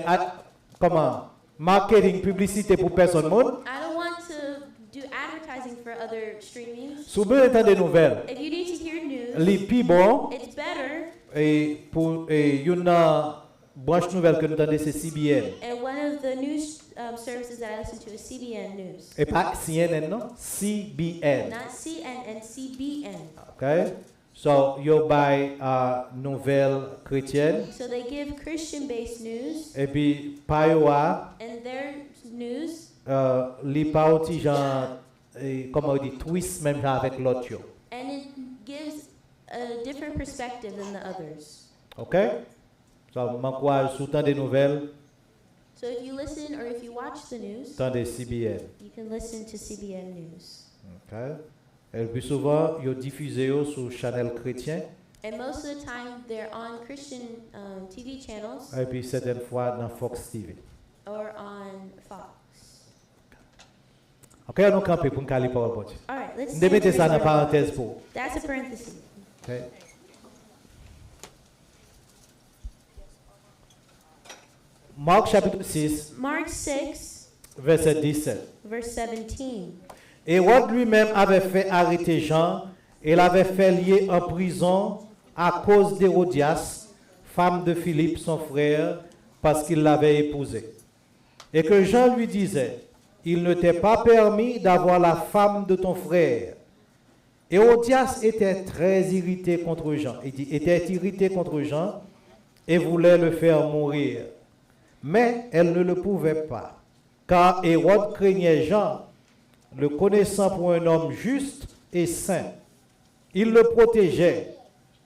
comment marketing publicité pour personne monde. I don't want to do advertising for other streamings. Si vous voulez entendre des nouvelles, If you need to hear news, les plus bon it's better. et pour une branche nouvelle que nous entendons c'est CBN And one of the news services that I listen to is CBN News. et pas CNN non, CBN. Not CNN, CBN. Okay? So you buy nouvelles chrétiennes So they give Christian-based news, et puis payoa and their news, li pa outi jan comment on dit twist même jan avec l'autre yo. and it gives a different perspective than the others. Okay? So m'encourage sous temps des nouvelles, So if you listen or if you watch the news, temps des CBN. you can listen to CBN News. Okay? Et le plus souvent, yo diffusé yo sur channel chrétien And most of the time, they're on Christian TV channels et puis certaines fois dans Fox TV. or on Fox. OK, on camper pour nous caler parole pour Dieu. All right, let's Nous stand mettez for ça the dans word. parenthèse pour. That's a parenthesis. OK? Marc chapitre 6, Mark 6, verset 17. verse 17. Hérode lui-même avait fait arrêter Jean et l'avait fait lier en prison à cause d'Hérodias, femme de Philippe, son frère, parce qu'il l'avait épousée. Et que Jean lui disait, il ne t'est pas permis d'avoir la femme de ton frère. Hérodias était très irrité contre Jean, était irrité contre Jean et voulait le faire mourir. Mais elle ne le pouvait pas, car Hérode craignait Jean, le connaissant pour un homme juste et saint. Il le protégeait,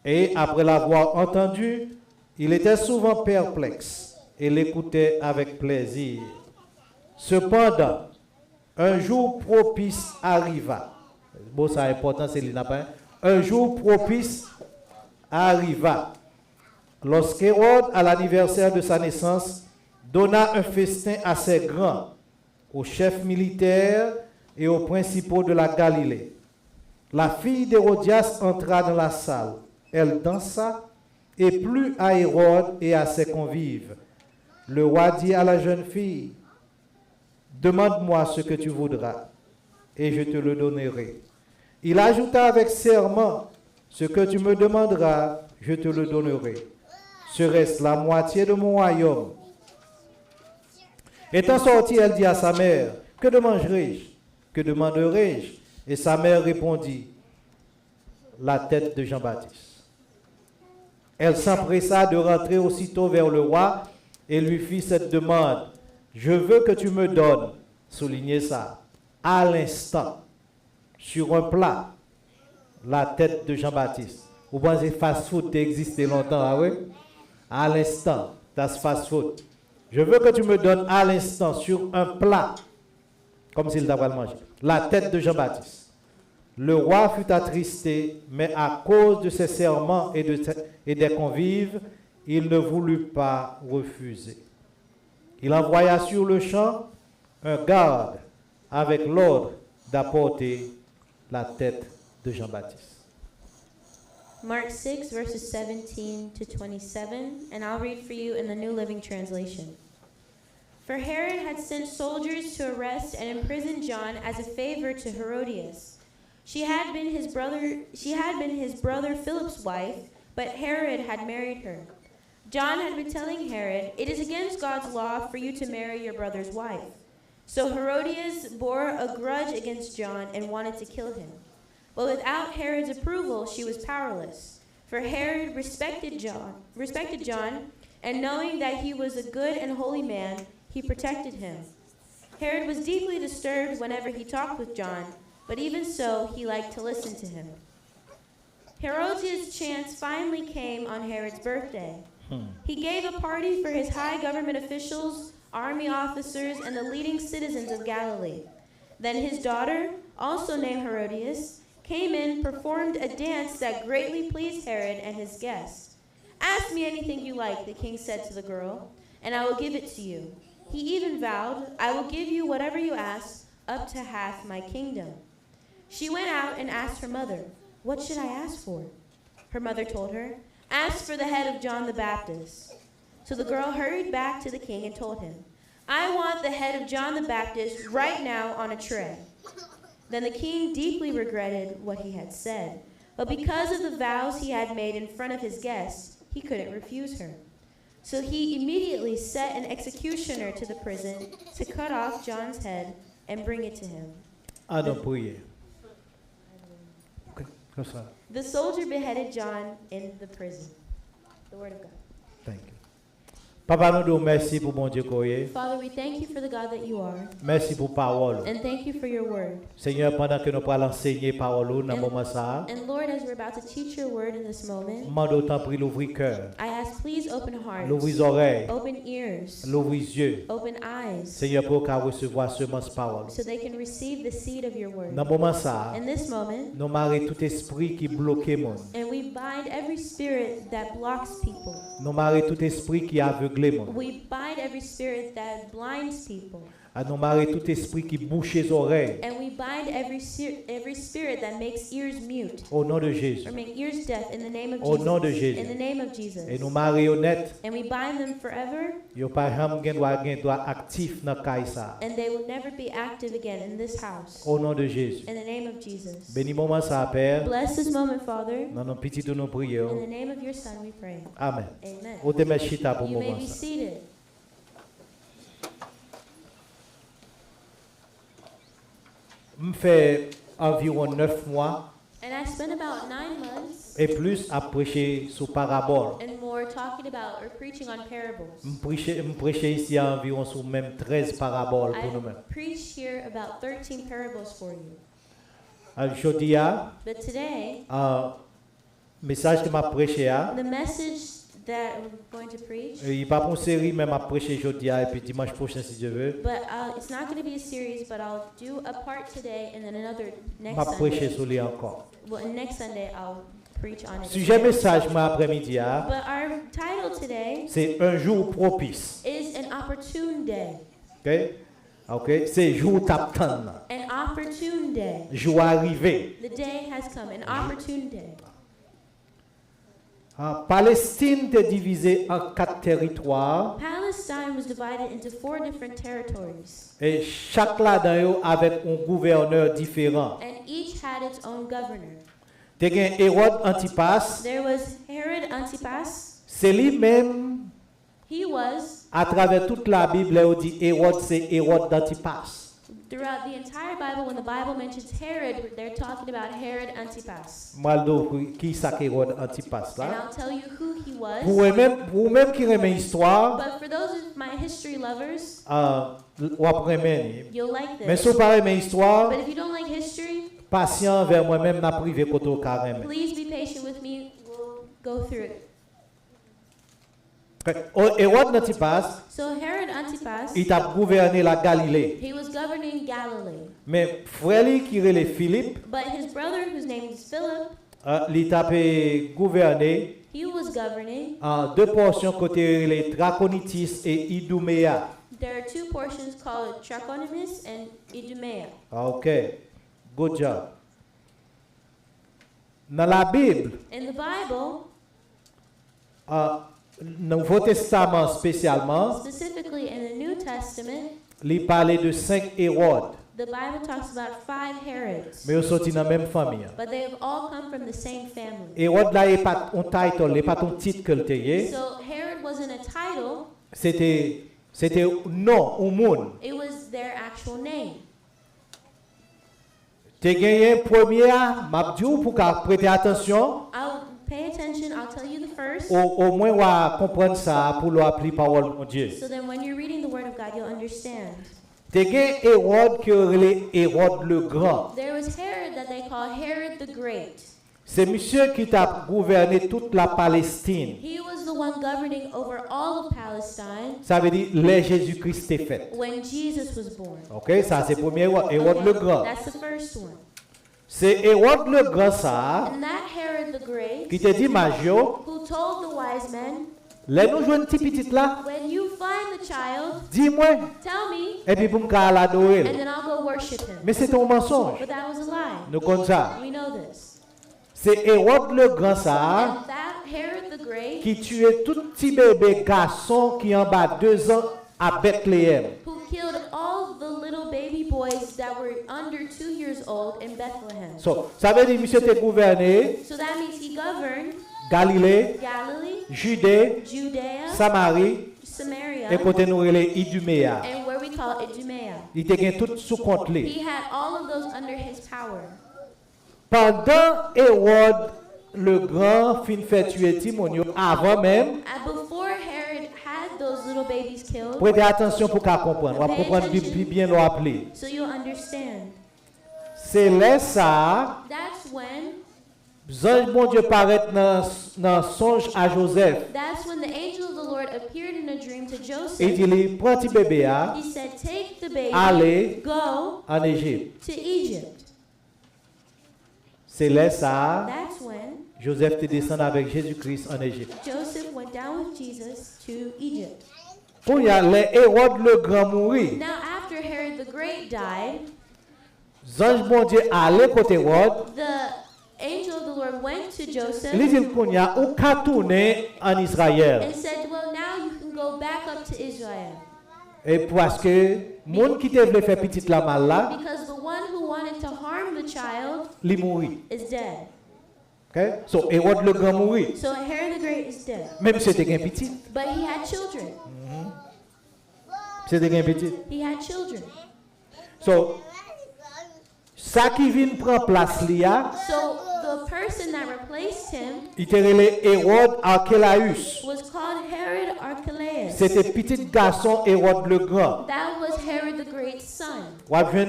et après l'avoir entendu, il était souvent perplexe et l'écoutait avec plaisir. Cependant, un jour propice arriva. Bon, ça est important, c'est l'inapin. Un jour propice arriva. Lorsqu'Hérode, à l'anniversaire de sa naissance, donna un festin assez grand aux chefs militaires et aux principaux de la Galilée. La fille d'Hérodias entra dans la salle. Elle dansa et plut à Hérode et à ses convives. Le roi dit à la jeune fille, « Demande-moi ce que tu voudras, et je te le donnerai. » Il ajouta avec serment, « Ce que tu me demanderas, je te le donnerai. Serait-ce la moitié de mon royaume? » Étant sortie, elle dit à sa mère, « Que demanderai-je? Que demanderai-je? » Et sa mère répondit, « La tête de Jean-Baptiste. » Elle s'empressa de rentrer aussitôt vers le roi et lui fit cette demande, « Je veux que tu me donnes, soulignez ça, à l'instant, sur un plat, la tête de Jean-Baptiste. » Vous pensez fast-food existait longtemps, ah oui? À l'instant, that's fast-food. Je veux que tu me donnes à l'instant sur un plat, comme s'il t'avait mangé, la tête de Jean-Baptiste. Le roi fut attristé, mais à cause de ses serments et des convives, il ne voulut pas refuser. Il envoya sur le champ un garde avec l'ordre d'apporter la tête de Jean-Baptiste. Mark 6, verses 17 to 27, and I'll read for you in the New Living Translation. For Herod had sent soldiers to arrest and imprison John as a favor to Herodias. She had been his brother Philip's wife, but Herod had married her. John had been telling Herod, "It is against God's law for you to marry your brother's wife." So Herodias bore a grudge against John and wanted to kill him. But without Herod's approval, she was powerless. For Herod respected John, and knowing that he was a good and holy man, he protected him. Herod was deeply disturbed whenever he talked with John, but even so, he liked to listen to him. Herodias' chance finally came on Herod's birthday. He gave a party for his high government officials, army officers, and the leading citizens of Galilee. Then his daughter, also named Herodias, came in, performed a dance that greatly pleased Herod and his guests. "Ask me anything you like," the king said to the girl, "and I will give it to you." He even vowed, "I will give you whatever you ask, up to half my kingdom." She went out and asked her mother, "What should I ask for?" Her mother told her, Ask for the head of John the Baptist." So the girl hurried back to the king and told him, "I want the head of John the Baptist right now on a tray." Then the king deeply regretted what he had said, but because of the vows he had made in front of his guests, he couldn't refuse her. So he immediately set an executioner to the prison to cut off John's head and bring it to him. Allons prier. Okay, comme ça. The soldier beheaded John in the prison. The word of God. Thank you. Papa, nous disons merci pour mon Dieu qu'on est. Father, we thank you for the God that you are, Merci pour parole. and thank you for your word. Seigneur, pendant que nous allons enseigner parole dans le moment ça, And Lord, as we're about to teach your word in this moment, demande autant pour l'ouvrir cœur, I ask, please open l'ouvrir hearts, oreilles, open ears, l'ouvrir yeux. open eyes, Seigneur, pour qu'on recevoir semence parole. so they can receive the seed of your word. Dans le moment ça, In this moment, nous marrer tout esprit qui bloque le monde. and we bind every spirit that blocks people. Nous marrer tout esprit qui aveugle le monde. We bind every spirit that blinds people. Nous marrer tout esprit qui bouche les oreilles. And we bind every spirit that makes ears mute Au nom de Jésus. or make ears deaf in the name of Au nom de Jesus. Jésus. In the name of Jesus. Et nous marrer honnête, And we bind them forever, yo pas jamais droit actif dans caille ça. and they will never be active again in this house. Au nom de Jésus. In the name of Jesus. Bénis moment ça Père. Bless this moment, Father. Dans nos petits nous In prions. the name of your Son we pray. Amen. Amen. Au te chita pour You may moment be ça. seated. Me fait environ 9 mois And I spent about 9 months et plus à prêcher sur parabole. and more talking about or preaching on parables. Me prêcher ici à environ sur même 13 paraboles pour I nous-mêmes. preached here about 13 parables for you. Aujourd'hui, But today, message que m'a prêché the message that we're going to preach, il n'est pas pour une série même à prêcher aujourd'hui et puis dimanche prochain si Dieu veut. but it's not going to be a series, but I'll do a part today and then another next M'a prêcher Sunday. sur lui encore. Well, next Sunday I'll preach on it. Sujet message moi après-midi But our title today c'est un jour propice. is an opportune day. OK? OK, c'est jour t'attend. An opportune day. Jour arrivé. The day has come, an opportune day. Palestine est divisée en 4 territoires Palestine was divided into 4 different territories, et chaque là-dedans avec un gouverneur différent. and each had its own governor. Tu as Hérode Antipas, There was Herod Antipas. c'est lui-même He was, à travers toute la Bible, on dit Hérode, c'est Hérode d'Antipas. throughout the entire Bible, when the Bible mentions Herod, they're talking about Herod Antipas. Maldo, qui c'est Hérode Antipas And là? I'll tell you who he was. Pour même qui aime l'histoire, But for those of my history lovers, ou après you'll like mais this. si vous parlez de l'histoire, But if you don't like history, patient vers moi-même, n'a privé koto carême. please be patient with me. We'll go through it. Hérode Antipas, So Herod Antipas, il a gouverné la Galilée. he was governing Galilee. Mais frère qui relait Philippe, But his brother, whose name is Philip, il a gouverné he was governing. en 2 portions côté les Trachonitis et Idumea. There are 2 portions called Trachonitis and Idumea. OK. Good job. Dans la Bible, In the Bible, dans le Nouveau Testament spécialement, specifically in the New Testament, il parlait de 5 Hérodes, the Bible talks about 5 Herods. mais ils sont dans la même famille. But they have all come from the same family. Hérode là n'est pas un title, n'est pas un titre que le tayé. So Herod wasn't a title, C'était non au monde. it was their actual name. Tu as gagné premier, m'a dit pour prêter attention, I'll pay attention, I'll tell you the first. au moins on va comprendre ça pour l'appeler parole de Dieu. So then when you're reading the Word of God, you'll understand. Tu as gagné Hérode qui est Hérode le Grand. There was Herod that they call Herod the Great. C'est monsieur qui a gouverné toute la Palestine. He was the one governing over all of Palestine Ça veut dire les Jésus-Christ est fait. when Jesus was born. OK, ça c'est premier Hérode le Grand. That's the first one. C'est Hérode le Grand ça And that Herod the Great, qui te dit Magio, who told the wise men, les nous jouons une petite petite là, when you find the child, dis-moi tell me, et puis pour me l'adorer. and then I'll go worship him. Mais c'est un mensonge. But that was a lie. Nous comme ça. We know this. C'est Hérode le Grand ça And that Herod the Great, qui tuait tout petit bébé garçon qui en bas 2 ans à Bethléem. who killed all the little baby boys that were under 2 years old in Bethlehem. So, ça veut dire monsieur était gouverné So that means he governed Galilée, Galilee, Judée, Judea, Samarie Samaria, et côté nous relé Iduméa. and where we call Idumea. Il était gain tout sous compte lui. He had all of those under his power. Pendant Hérode le grand fin fait tuer Timonio avant même, And before Herod had those little babies killed, prêtez attention pour qu'à comprendre. On va comprendre bien le rappeler. so you'll understand. C'est là ça, That's when ange bon Dieu paraît dans songe à Joseph. the angel of the Lord appeared in a dream to Il Joseph. dit prends petit bébé He said, "Take the baby, allez go en Égypte. to Egypt." C'est là ça, That's when Joseph te descend avec Jésus-Christ en Égypte. Joseph went down with Jesus to Egypt. Quand il y a les Hérode le grand mourir, Now, after Herod the Great died, ange bon Dieu allait côté Hérode. the angel of the Lord went to Joseph Il dit qu'on y a ou qu'à tourner en Israël. and said, "Well, now you can go back up to Israel." Et parce que monde qui te voulait faire petite la mal là, Because the one who wanted to harm the child il mourit. is dead. Okay? So Hérode le grand mourit. So Herod the Great is dead. Même si c'était un petit, But he had children. c'était un petit. He had children. So ça qui vient prendre place là, So the person that replaced him il était relé Hérode Archélaüs. was called Herod Archelaus. C'était petit garçon Hérode le grand. That was Herod the Great's son. On va voir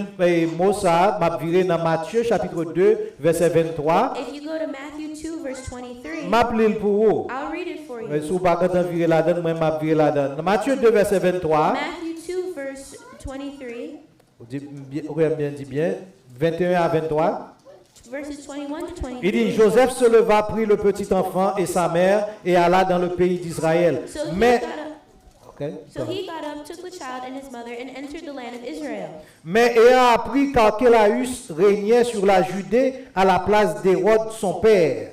mot ça, m'a viré dans Matthieu chapitre 2 verset 23. If you go to Matthew 2, verse 23, M'a appelé pour vous. I'll read it for Mais you. si vous pas quand virer là-dedans, moi m'a viré là-dedans. Dans Matthieu 2 verset 23. Matthew 2, verse 23, Vous bien dit bien, 21 à 23. verses 21 to Il dit, 23. Joseph se leva, prit le petit enfant et sa mère et alla dans le pays d'Israël. So he Mais, got up. okay, So he got up, took the child and his mother, and entered the land of Israel. mais ayant appris qu'Archélaüs régnait sur la Judée à la place d'Hérode son père,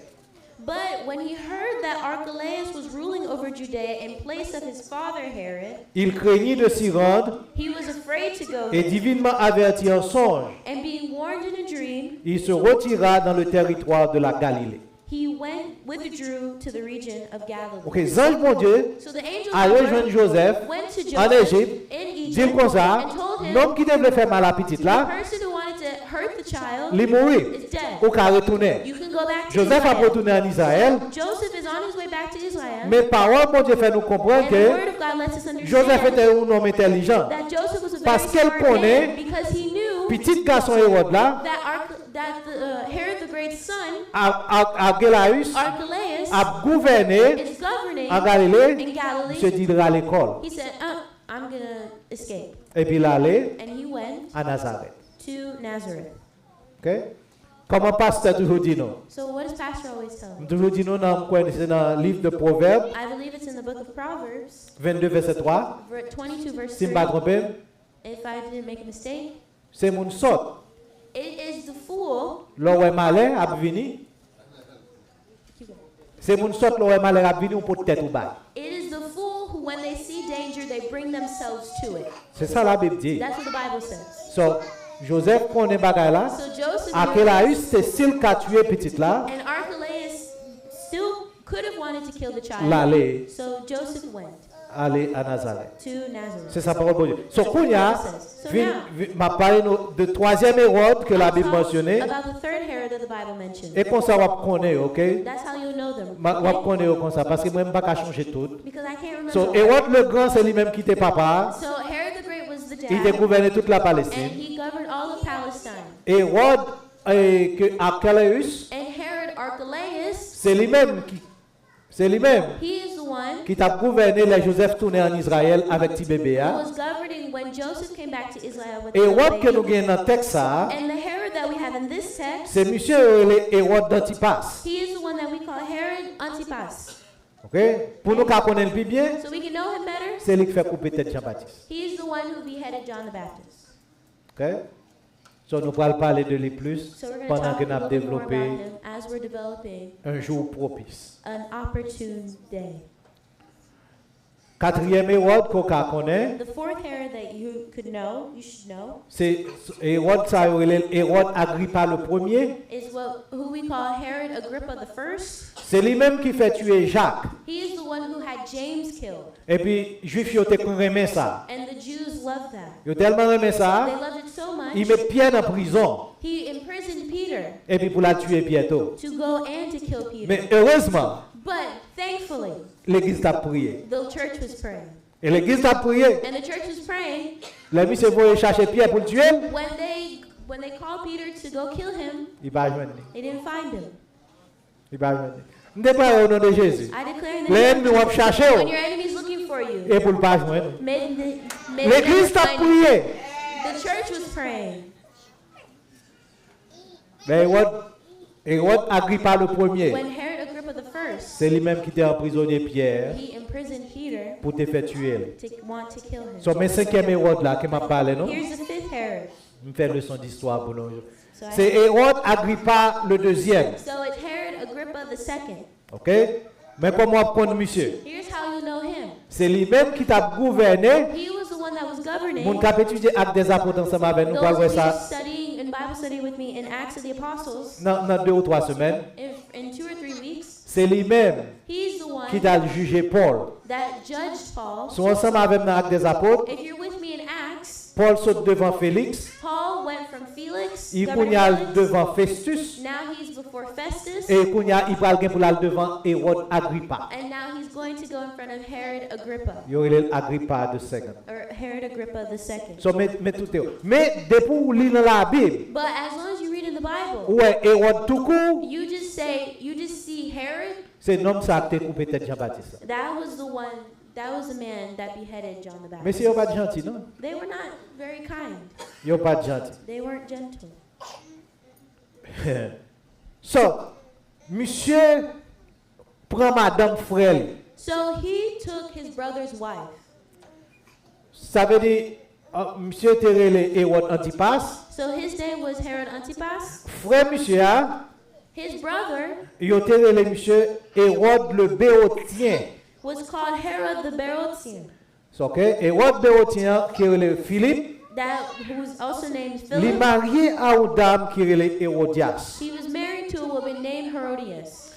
But when he heard that Archelaus was ruling over Judea in place of his father Herod, il craignit de s'y rendre he was afraid to go et there. divinement averti en songe, And being warned in a dream, il se retira dans le territoire de la Galilée. he withdrew to the region of Galilee. Ok, ange mon Dieu So the angel a of the rejoint Lord Joseph went to en Joseph Égypte, in dit Egypt comme ça, and told him, l'homme qui devait faire mal à la petite the là, person who wanted to hurt the child il mourit, is dead. au cas retourner. You can go back to Joseph a Israel. retourné en Israël, Joseph is on his way back to Israel. mais parole, mon Dieu, fait nous comprendre And the que word of God lets us Joseph understand était un homme intelligent. that Joseph was a very Parce qu'elle smart connaît man because he knew Petit garçon Hérode là, Herod the Great's son, Archélaüs, Archelaus, a gouverné is governing en Galilée, in Galilee. se dit à l'école. He said, I'm going to escape. Et puis il allait And he went à Nazareth. to Nazareth. Ok? Comment pasteur toujours dit non? So what does Pastor always tell him? Toujours dit non c'est dans le livre de Proverbes, I believe it's in the book of Proverbs, 22 verset 3. 22 verse Si je 3. ne me trompe, If I didn't make a mistake, c'est mon sort. it is the fool. L'oreille malin a venu. C'est mon sort l'oreille malin a venu pour tête ou bas. It is the fool who, when they see danger, they bring themselves to it. C'est ça la Bible dit. That's what the Bible says. So, Joseph connaît bagay là. So Joseph Archélaüs, c'est s'il qu'a tué petite là. and Archelaus still could have wanted to kill the child. L'aller, So Joseph went aller à Nazareth. to Nazareth. C'est sa parole pour Dieu. So, qu'on y a, So m'a parlé de troisième Hérode que la Bible mentionnait. about the third Herod that the Bible mentioned. Et comme ça, on va connaître, ok? That's how you know them. On va Okay? connaître comme ça, parce que moi, je ne peux pas changer tout. Because I can't remember. So, all. Hérode le grand, c'est lui-même qui était papa. So Herod the Great was the Il était dad, gouverné toute la and Palestine. he governed all of Palestine. Hérode, Archélaüs, And Herod Archelaus, c'est lui-même he is the one qui t'a gouverné les Joseph tourné en Israël avec petit bébé. who Hein? was governing when Joseph came back to Israel with Hérode que the nous baby. gagnons dans le texte, ça, And the Herod that we have in this text, c'est monsieur Hérode d'Antipas. he is the one that we call Herod Antipas. Okay? Pour nous connaître plus bien, So we can know him better. c'est lui qui fait couper tête Jean-Baptiste. He is the one who beheaded John the Baptist. Okay? So nous allons parler de lui plus So we're going to pendant talk que a nous avons little bit more développé about him as we're developing un jour propice. an opportune day. Quatrième Hérode qu'on connaît, The fourth Herod that you should know, c'est Hérode, ça Hérode Agrippa le premier. is who we call Herod Agrippa the First. C'est lui-même qui fait tuer Jacques. He is the one who had James killed, Et puis, Juifs, ils ont aimé ça. and the Jews loved that. Ils ont tellement aimé They ça, loved it so ils much, mettent Pierre en prison. he imprisoned Peter Et puis, pour la tuer bientôt. to go and to kill Peter. Mais heureusement, But thankfully, l'église a prié. the church was praying. Et l'église a prié. And the church was praying Les messieurs vont chercher Pierre pour le tuer. when they called Peter to go kill him, Il va joindre. they didn't find him. Il va joindre. Nous déclarons au nom de Jésus. I declare in the Les name ennemis of vont Jesus, chercher. when your enemy is looking for you, Et pour le pas joindre. may they L'église never a find you. prié. The church was praying. Mais Hérode Agrippa le premier. When Herod Agrippa the First, C'est lui-même qui était emprisonné Pierre he imprisoned Peter pour te faire tuer. to want to kill him. So, mes cinquième Hérode là, qui m'a parlé, non? Here's the fifth Herod. Je me fais leçon d'histoire pour nous. So, C'est Hérode Agrippa le deuxième. so it's Herod Agrippa the second. OK? Mais comment apprendre monsieur? Here's how you know him. C'est lui-même qui t'a gouverné. He was the one that was governing. Mon cap étudier acte des apôtres ensemble avec nous, Those voir of you ça studying in Bible study with me in Acts of the Apostles, dans 2 ou 3 semaines. in 2 or 3 weeks, C'est lui-même he's the qui one t'a jugé Paul. that judged Paul. Sont ensemble avec nous dans acte des apôtres. If you're with me in Acts, Paul saute devant Félix. Paul went from Felix, Il Governor pugnale Felix, devant Festus. now he's before Festus, Et il parle pour aller devant Hérode Agrippa. and now he's going to go in front of Herod Agrippa, Il y aurait Agrippa de second. or Herod Agrippa the second. So, mais tout est. Mais depuis où lit dans la Bible, But as long as you read in the Bible, ouais, Hérode tout court, you just see Herod, c'est un homme ça qui a coupé tête Jean-Baptiste. that was the man that beheaded John the Mais Baptist. c'est pas gentil, non? They were not very kind. Il pas gentil. They weren't gentle. So, monsieur prend madame frère. So he took his brother's wife. Ça veut dire, monsieur Terrele Hérode Antipas. So his name was Herod Antipas. Frère monsieur, His brother il Terrele monsieur Hérode le Béotien. was called Herod the Berotian, So, ok, Hérode Béotien qui est Philippe. who was also named Il est Philip. marié à une dame qui est Hérodias. He was married to a woman named Herodias.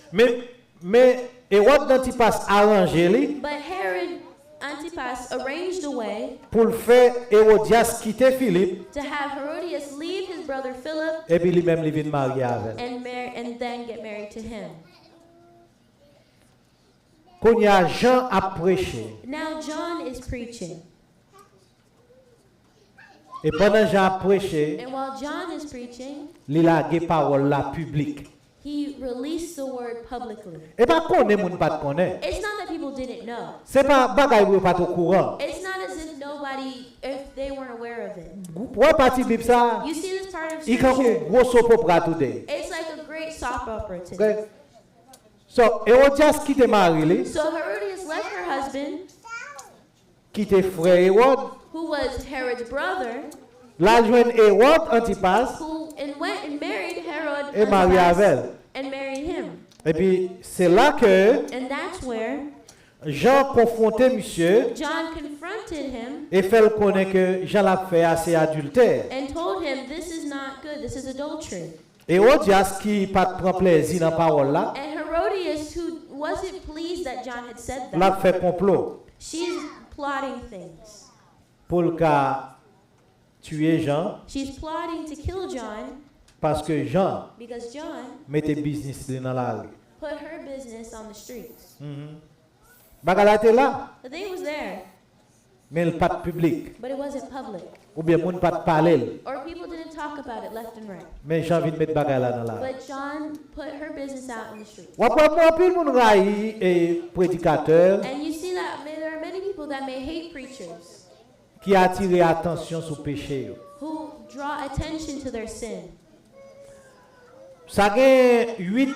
Mais Hérode Antipas arrangé lui But Herod Antipas arranged a way pour le faire Hérodias quitter Philippe to have Herodias leave his brother Philip et puis lui-même il vient marier avec. and then get married to him. Quand il y a Jean à prêcher Now John is preaching. et pendant Jean a prêché, And while John is preaching, il a des paroles là publiques. he released the word publicly. Et pas connaît moun pas connaît. It's not that people didn't know. C'est pas bagay ou pas au courant. It's not as if they weren't aware of it. Ouais parti Bible ça. You see this part of Il quand scripture? gros soap opera today. It's like a great soap opera today. Okay? So Hérodias qui te marié, So Herodias left her husband, qui te frère Hérode, who was Herod's brother, la joine Hérode Antipas went and married Herod et marié Antipas avec elle. and married him. Et puis c'est là que And that's where Jean confrontait monsieur John confronted him et fait le connaître que Jean l'a fait assez adultère. and told him, this is not good, this is adultery. Hérodias qui pas prend plaisir dans parole là, And Herodias, who wasn't pleased that John had said l'a that, fait complot she's plotting things. pour le cas tuer Jean She's plotting to kill John parce que Jean because John mettait business dans la rue. put her business on the streets. Bagala était là, The thing was there, mais il pas de public but it wasn't public. ou bien moun pas de parler. Or people didn't talk about it left and right. Mais Jean vient mettre bagala dans la rue. But John put her business out in the street. Ou après moi pile moun raï et prédicateur And you see that there are many people that may hate preachers qui attirent attention sur péché. who draw attention to their sin. Ça gagne 8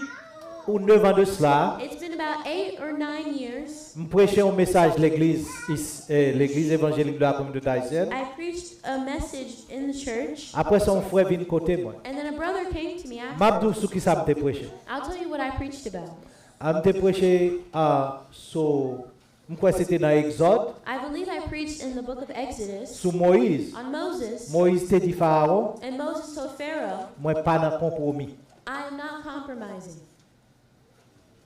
ou 9 ans de cela, It's been about 8 or 9 years. je prêchais un message l'église évangélique de la communauté haïtienne. I preached a message in the church, Après son frère vient côté moi. and then a brother came to me M'abdou after. sou qui ça me prêché. I'll tell you what I preached about. Me prêché sur je crois que c'était dans Exode I believe I preached in the book of Exodus sur Moïse. on Moses, Moïse te dit Pharaon, and Moses told Pharaoh, moi pas dans compromis. I am not compromising.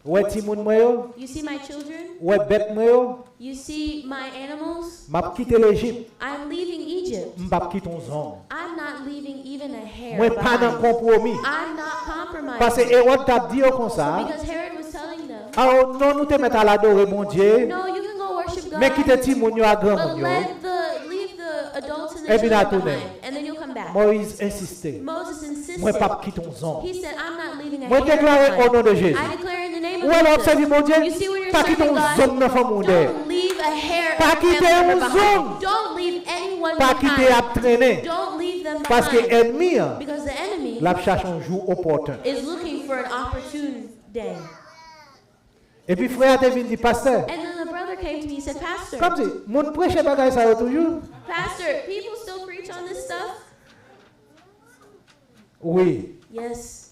Ouais ti moun moi yo, You see my children? ouais bête moi yo, You see my animals? m'a quitté l'Égypte, I'm leaving Egypt. m'pa quitter ton zone. I'm not leaving even a hair Moi pas dans behind. compromis. I'm not Parce que compromising. Hérode t'a dit comme ça. Because Herod was telling them, Ah non nous te mettre à l'adorer mon Dieu. no, you can go worship God, Mais quitte ti moun yo à grand but moun yo. leave the adults and Et the puis là, children tourner. behind, and then you'll come back. Moïse insistait. Moses insisted. Moi pas quitter ton zone. He said, I'm not leaving a Moi hair déclarer au behind. nom de Jésus. I declare in the name Ou of alors observe Jesus. mon Dieu, You see where you're pas quitter serving ton zone God? dans femme monde. Don't leave a hair Pas of quitter family une member zone. behind. Don't leave anyone Pas quitter à behind. traîner. Don't leave them Parce que behind. ennemi Because the enemy la cherche un jour opportun. is looking for an opportune day. Et puis frère te vient dit pasteur. And then the brother came to me, he said, Pastor, Comme si mon prêcher bagay ça yo toujours. Pastor, people still preach on this stuff? Oui, Yes.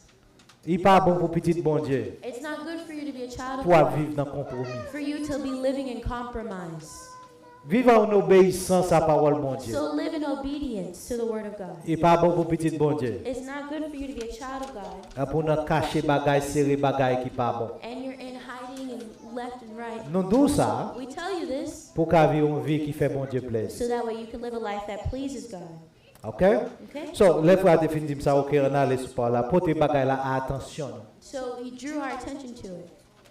il pas bon pour petit bon Dieu It's not good for you to be a child of pour God, vivre dans compromis. for you to be living in compromise. Vivre en obéissance à la parole bon Dieu. So live in obedience to the word of God. Il pas bon pour petit bon Dieu. It's not good for you to be a child of God, Pour nous cacher bagay serré bagay qui pas bon. and you're in hiding and left and right. Nous disons ça We tell you this pour qu'à vivre une vie qui fait bon Dieu plaisir. so that way you can live a life that pleases God. OK? Okay? So, les frères définitivement ça OK, on a les par là. Porter bagay là attention. So he drew our attention to it.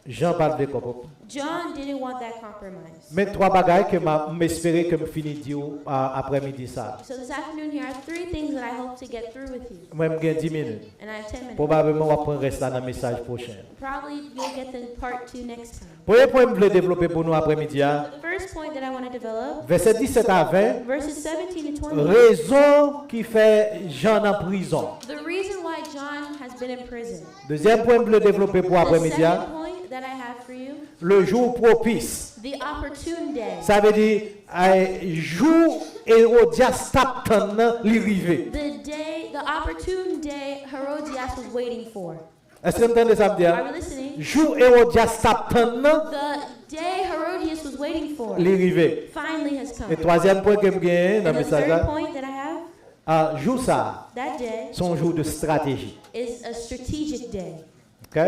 Jean parle de quoi? John didn't want that compromise. Mais trois bagailles que m'espérer que me finit dire après-midi ça. So this afternoon, here are 3 things that I hope to get through with you. Moi j'ai 10 minutes. And I have 10 minutes. Probablement on va prendre reste là dans le message prochain. Probably you'll get the part 2 next time. Premier point que je voulais développer pour nous après-midi, The first point that I want to develop, verset 17 à 20, verses 17 to 20. raison qui fait Jean en prison. The reason why John has been in prison. Deuxième point que je voulais développer pour The après-midi, second point that I have for you, le jour propice. the opportune day. Ça veut dire jour Hérodias t'attend l'arrivée. The opportune day Herodias was waiting for. Est-ce que vous entendez ça me dire? Are we listening? Jour Hérodias t'attend The day Herodias was waiting for l'arrivée. finally has Et come. troisième point que je gagne dans And le the message third là, point that I have, jour ça, that day son jour de stratégie. is a strategic day. OK?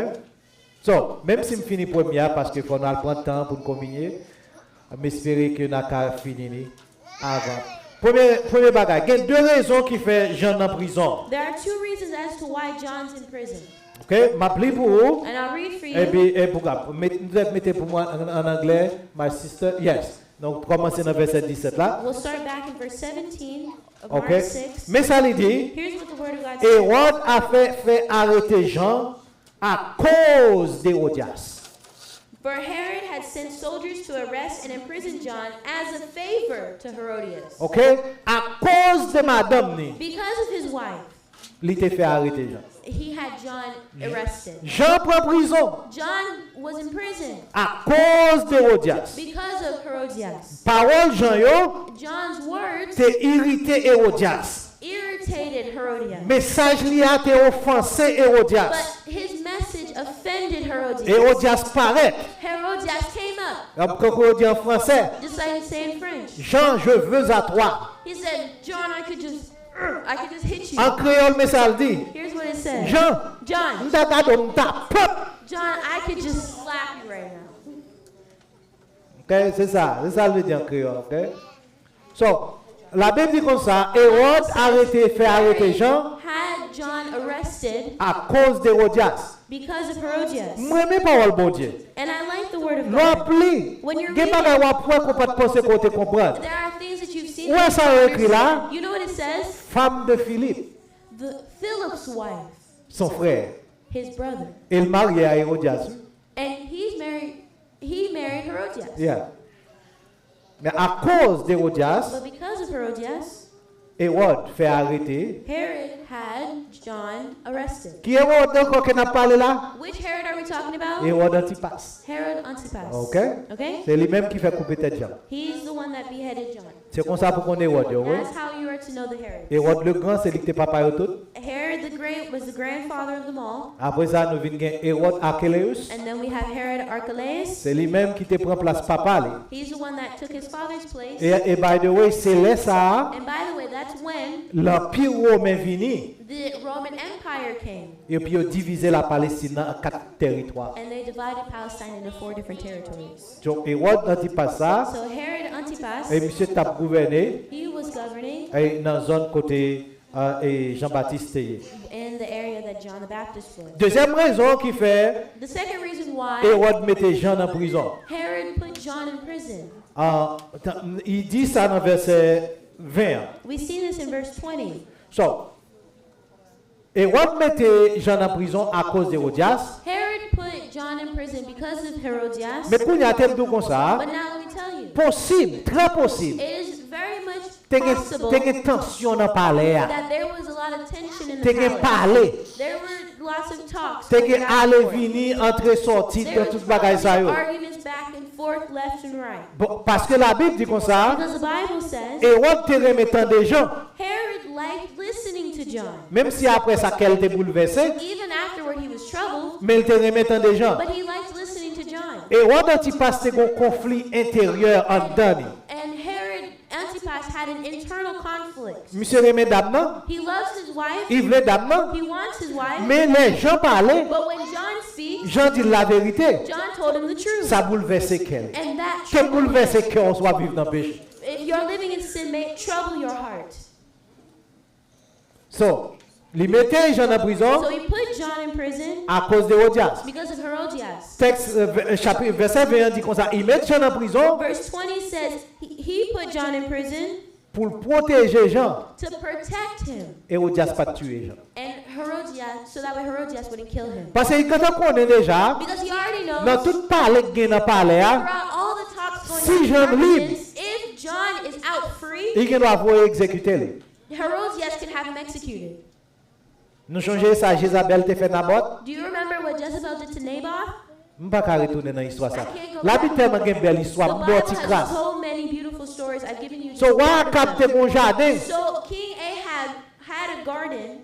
So, même si je finis première parce qu'il faut nous prendre le temps pour nous combiner, j'espère que nous avons fini avant. Premier bagage, il y a 2 raisons qui font Jean en prison. There are 2 reasons as to why John's in prison. OK? m'appeler pour vous. And I'll read for Et you. puis, pour mettez pour moi en anglais, my sister, yes. Donc, commencez dans verset 17 là. We'll start back in verse 17 of OK? Mark 6. Mais ça lui dit, Here's what the word of God says. Hérode a fait arrêter Jean à cause d'Hérodias. For Herod had sent soldiers to arrest and imprison John as a favor to Herodias. OK? À cause de madame ni, Because of his wife, il était fait arrêter Jean. he had John arrested. Jean prend prison John was in prison à cause d'Hérodias. because of Herodias. Parole Jean yo, John's words t'es irrité Hérodias. irritated Herodias. Message li a t'es offensé Hérodias. But his message offended Herodias. Hérodias paraît. Herodias came up, Comme on dit en français, just like you say in French. Jean, je veux à toi. He said, John, I could just hit you. En créole, mais ça le dit. Here's what it says. Jean, John, m'ta gado m'ta pop. John, I could just slap you right now. OK, c'est ça le dit en créole, OK? So, la Bible dit comme ça, Hérode fait arrêter Jean Had John arrested à cause d'Hérodias. because of Herodias. Moi mes paroles bon Dieu. And I like the word of God. L'oubli. When you're Gen reading, bagay wa point qu'on pas penser côté comprendre. there are things that you've seen. Où that est-ce ça you écrit là? understand. You know what it says? Femme de Philippe, Philip's wife, son frère, his brother. elle marié à Hérodias. And he married Herodias. Yeah. Mais à cause d'Hérodias, But because of Herodias, Hérode fait arrêter. Herod had John arrested. Qui Hérode encore qu'on a parlé là? Which Herod are we talking about? Hérode Antipas. Herod Antipas. OK? Okay? C'est lui-même qui fait couper tête Jean. He's the one that beheaded John. C'est comme ça pour qu'on Hérode, oui. That's how you are to know the Herod. Hérode le grand, c'est lui qui était papa de tout. Herod the Great was the grandfather of them all. Après ça, nous venons Hérode Archélaus. And then we have Herod Archelaus. C'est lui-même qui te prend place papa. Lui. He's the one that took his father's place. Et by the way, c'est là ça, And by the way, that's when l'Empire romain vini. the Roman Empire came. Et puis, ils ont divisé la Palestine en 4 territoires. And they divided Palestine into 4 different territories. Donc, Hérode Antipas ça, So Herod Antipas, et monsieur t'a gouverné he was governing dans la zone côté et Jean-Baptiste. in the area that John the Baptist was. Deuxième raison qui fait The second reason why Hérode mettait Jean en prison. Herod put John in prison. Il dit ça dans verset 20. We see this in verse 20. So, Hérode mettait Jean en prison à cause d'Hérodias. Herod put John in prison because of Herodias. Mais pour y a-t-il tout comme ça, But now let me tell you, possible, très possible. it is very much T'as possible une tension dans le palais. that there was a lot of tension in the T'as une palace. parler. There were lots of talks. T'as going une back and aller forth. venir, entrer, sortir, There dans was tout ce bagage ça. yo. arguments back and forth, left and right. Bon, parce que la Bible dit comme ça, Because the Bible says Hérode te remettant des gens, Herod liked listening to John. même si après ça qu'elle était bouleversée, Even afterward he was troubled, mais il te remettant des gens. but he liked listening to John. Hérode Antipas c'est un conflit intérieur en dedans. And Herod Antipas had an internal conflict. Monsieur remet dame non, He loves his wife, il voulait dame non, he wants his wife, mais les gens parlaient, but when John speaks, Jean dit la vérité, John told him the truth. ça bouleversait qu'elle. And that Qu'elle troubled him. bouleversait qu'on soit vivre dans le péché. If you're living in sin, may it trouble your heart. So, il mettait Jean en prison So he put John in prison à cause d'Hérodias. because of Herodias. Texte, chapitre, verset 21 dit comme ça, il met Jean en prison Verse 20 says he put John in prison pour protéger Jean. to protect him. Hérodias pas tuer Jean. And Herodias, so that way Herodias wouldn't kill him. Parce que quand on connaît déjà, Because he already knows dans tout parler qui est dans le palais, throughout all the talks going Si on in John libre, Athens, if John is out free, il doit pouvoir exécuter lui. Herodias can have him executed. Nous changeons ça, Jézabel te fait Naboth. Do you remember what Jezebel did to Naboth? Je ne peux pas retourner dans l'histoire ça. I can't go La Bible back. tellement une belle The histoire, Bible morti has crasse. so many beautiful stories. I've given you. So, just wa part of capte them. mon jardin. So King Ahab had a garden,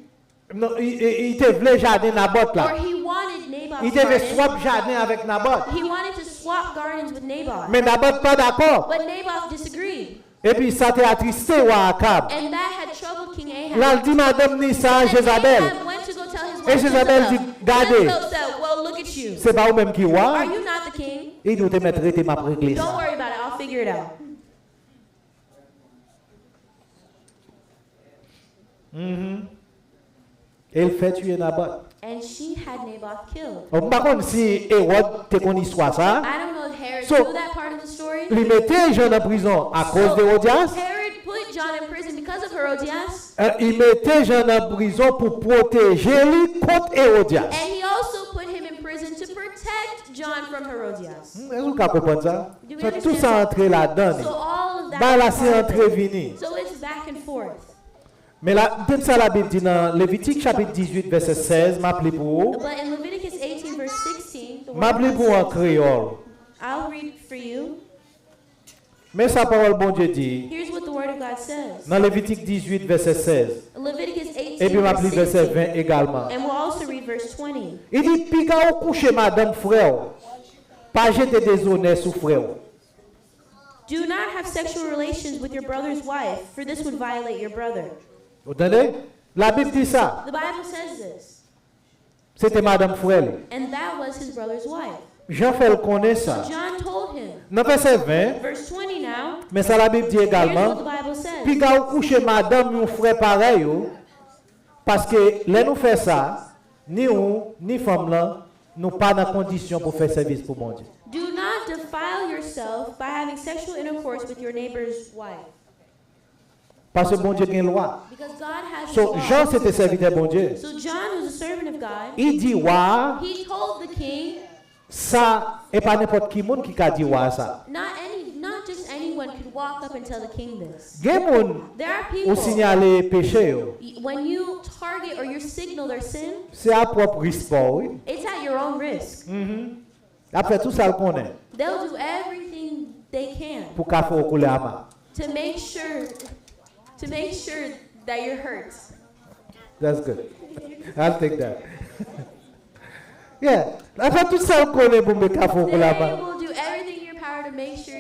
Non, il te voulait jardin Naboth or là. he wanted Il Naboth's devait garden. swap jardin avec Naboth. He wanted to swap gardens with Naboth, Mais Naboth pas d'accord. but Naboth disagreed, Et puis ça t'a attristé ou Akab. and that had troubled King Ahab. Là, il dit madame Nissa, And Jézabel. Ahab went to go tell his Et wife Jézabel Jezebel. dit, gardez. Jezebel said, "Well, look at you. C'est pas vous-même qui Are voit. you not the king? Il doit te mettre rete ma régler Don't ça. worry about it. I'll figure it out." Et il fait tuer Naboth. And she had Naboth killed. Par contre, si Hérode te connaît histoire ça, I don't know if Herod So- knew that part of the story. il mettait Jean en prison à cause d'Hérodias. Herod put John in prison because of Herodias, Il mettait Jean en prison pour protéger lui contre Hérodias. and he also put him in prison to protect John from Herodias. Est-ce que vous comprenez ça? Do we So, understand tout ça entré là-dedans. So all of that. Bah là, is c'est part of entré it. vini. So it's back and forth. Mais là, comme ça, la Bible dit dans Lévitique chapitre 18, verset 16, m'appelez pour vous. But in Leviticus 18, verse 16, the word M'appelez of pour God en says, créole. I'll read for you. Mais sa parole, bon Dieu dit, Here's what the word of God says. dans Lévitique 18, verset 16, Leviticus 18, et puis m'appelez verse verset 16. 20 également. And we'll also read verse 20. Il dit, puis quand vous couchez madame frère, pas jeter des honneurs sous frère. Do not have sexual relations with your brother's wife, for this would violate your brother. Vous entendez? La Bible dit ça. The Bible says this. C'était madame frère. And that was his brother's wife. Jean fait le connaître ça. John told him. Dans verset 20, Verse 20 now. mais ça la Bible dit Here's what également, the Bible says. puis quand vous couchez madame ou frère pareil, parce que là nous fait ça, ni ou, ni femme là, nous pas dans condition pour faire service pour mon Dieu. Do not defile yourself by having sexual intercourse with your neighbor's wife. Parce que bon Dieu a une loi. Because God has So, a Jean law. c'était serviteur bon Dieu. So John was a servant of God. Il dit ouais, He told the king, ça, et pas n'importe qui monde qui a dit ouais ça. not just anyone anyone could walk up and tell the king this. Gen moun There are ou people, signale péché yo. when you target or you signal their sin, C'est à propre risque oui. it's at your own risk. Après tout ça le connaît They'll do everything they can pour qu'a faire couler ama. to make sure that you're hurt. That's good. I'll take that. Yeah. Après tout ça le connaît pour me qu'a faire couler They ama. will do everything in your power to make sure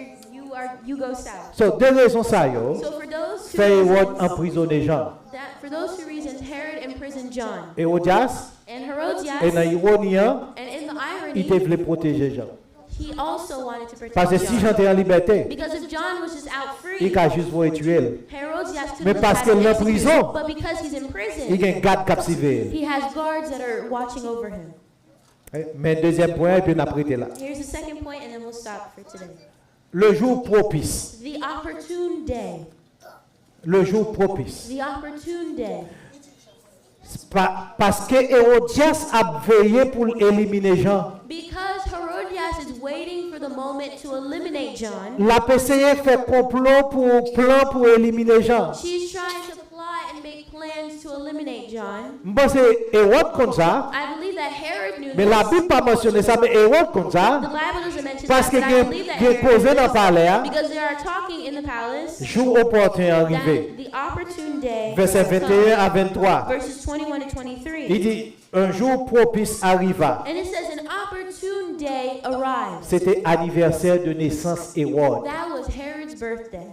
you go south. So deux raisons ça yo. So for those two Fait Hérode reasons, emprisonner Jean. for those two reasons, Herod imprisoned John. Hérodias And et dans Herodias, ironie and in the il irony, voulait protéger Jean. he also wanted to Parce que protect si Jean John. était en liberté, Because if John was just out il free, a juste voulu tuer. Herodias could Mais have parce just had qu'il est en him prison, executed. But because he's in Il prison, y a un garde captivé. he has guards that are watching over him. Mais deuxième point, et puis on a prêté là. Here's the second point, and then we'll stop for today. Le jour propice. The opportune day. Le jour propice. The opportune day. Parce que Hérodias a veillé pour éliminer Jean. Because Herodias is waiting for the moment to eliminate John, La PCA fait plan pour éliminer Jean. she's trying to plot and make plans to eliminate John. Bon, c'est Hérode comme ça. I believe that Herod knew Mais la this. Bible pas mentionné ça, mais Hérode comme The ça. Bible doesn't mention Parce that, que but I believe that Herod causé knew dans le this palais, because they are talking in the palace jour opportun that arrivé. the opportune day Verset has 21 à come. 23. Verses 21 to 23. Il dit, un jour propice arriva. And it says an opportune day arrived. C'était anniversaire de naissance Hérode. That was Herod's birthday.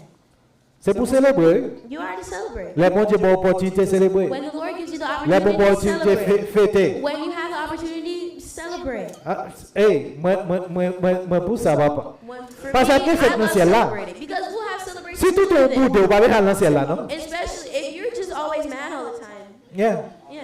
C'est pour célébrer. You are to celebrate. Les bons Dieu, bonne opportunité de célébrer. When the Lord gives you the Les bonnes opportunity to opportunités celebrate. fêtées. When you have the opportunity, celebrate. Ah, hey, moi pour ça va pas. For Parce me, que I fête love dans le ciel là. celebrating because we'll have celebration. Si tout est au bout de vous, allez dans le ciel là, non? Especially if you're just always mad all the time. Yeah. Yeah.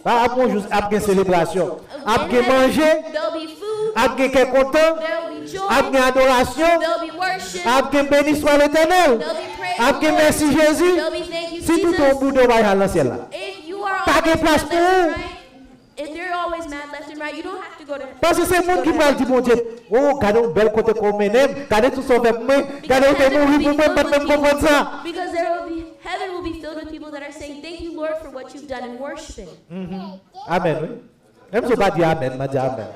Ah, après jour, après célébration, And après then manger, there'll be food, après qu'est content, there'll be joy, après adoration, there'll be worship, après béni soit l'Éternel, there'll be praise, après merci Jésus. there'll be thank you, Si tout est au Jesus. bout de vous, allez dans le ciel là. If you are Pas de always place mad pour left and vous. right, if they're always mad left and right, you don't have to go to Parce que c'est le monde qui va dire, mon Dieu, oh, regardez un bel côté qu'on mène, regardez tout ça fait moi, regardez où t'es mourir pour moi, pas même comprendre ça. Because heaven will be filled with people that are saying, thank you, Lord, for what you've done in worshiping. Amen, oui. Même si je ne pas dire Amen, je dis Amen.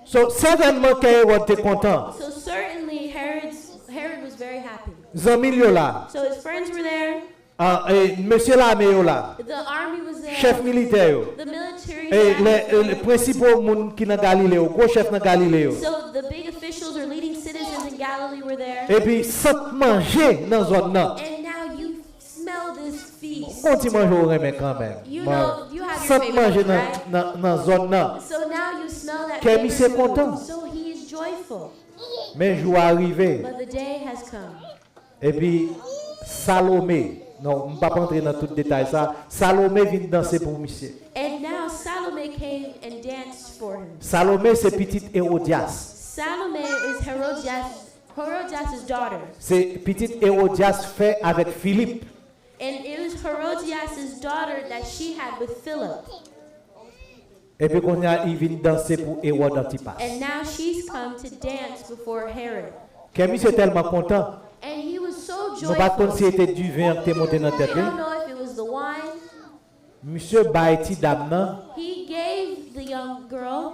So, certainement qu'Hérode était content. So certainly Herod was very happy. Zami yo là, So his friends were there, monsieur l'armée yo là, the army was there, chef militaire yo, the military et staff. les principaux moun qui dans Galilée, gros chef dans Galilée yo. So the big officials or leading citizens in Galilee were there. Et puis, sans manger dans zone là. And now you smell this feast. On t'y mange au remet quand même. You know, you have your Sans favorite manger food, right? dans zone là. So now you smell that Kémy, c'est favorite content. food. So he is joyful. Mais jour arrivé. But the day has come. Et puis, Salomé, non, je ne vais pas entrer dans tout le détail ça. Salomé vient danser pour monsieur. And now Salome came and danced for him. Salomé, c'est petite Hérodias. Salome is Herodias' daughter. C'est petite Hérodias fait avec Philippe. And it was Herodias' daughter that she had with Philip. Et puis, quand il vient danser pour Hérode Antipas. And now she's come to dance before Herod. Kémy, c'est tellement content. And he was so Je ne sais pas si joyful. c'était du vin qui est monté dans la I tête. don't know if it was the wine. Monsieur Baïti Damnan, He gave the young girl,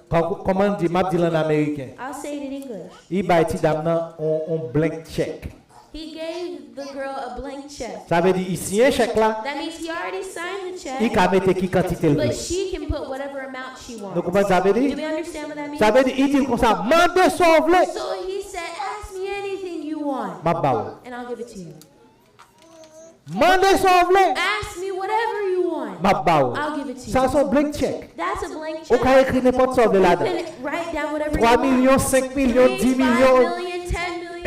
comment on dit, je dis en américain. I'll say it in English. Il Baïti Damnan on blank check. He gave the girl a blank check. Ça veut dire ici un chèque là, That means he already signed the il check, a mis qui quantité le but veut. she can put whatever amount she Vous wants. comprenez ça veut Do we dire? understand what that means? Ça veut dire, il dit comme ça, mandez son vle. So he said, ask me anything you want, Ma baou. and I'll give it to you. Mandez son vle. Ask me whatever you want, Ma baou. I'll give it to Ça you. c'est un blank check. That's a blank Ou check. ka écrit n'importe son vle You là-dedans. can write down whatever 3 you want. millions, 5 millions, 3, 10 5 millions. million, 10 million.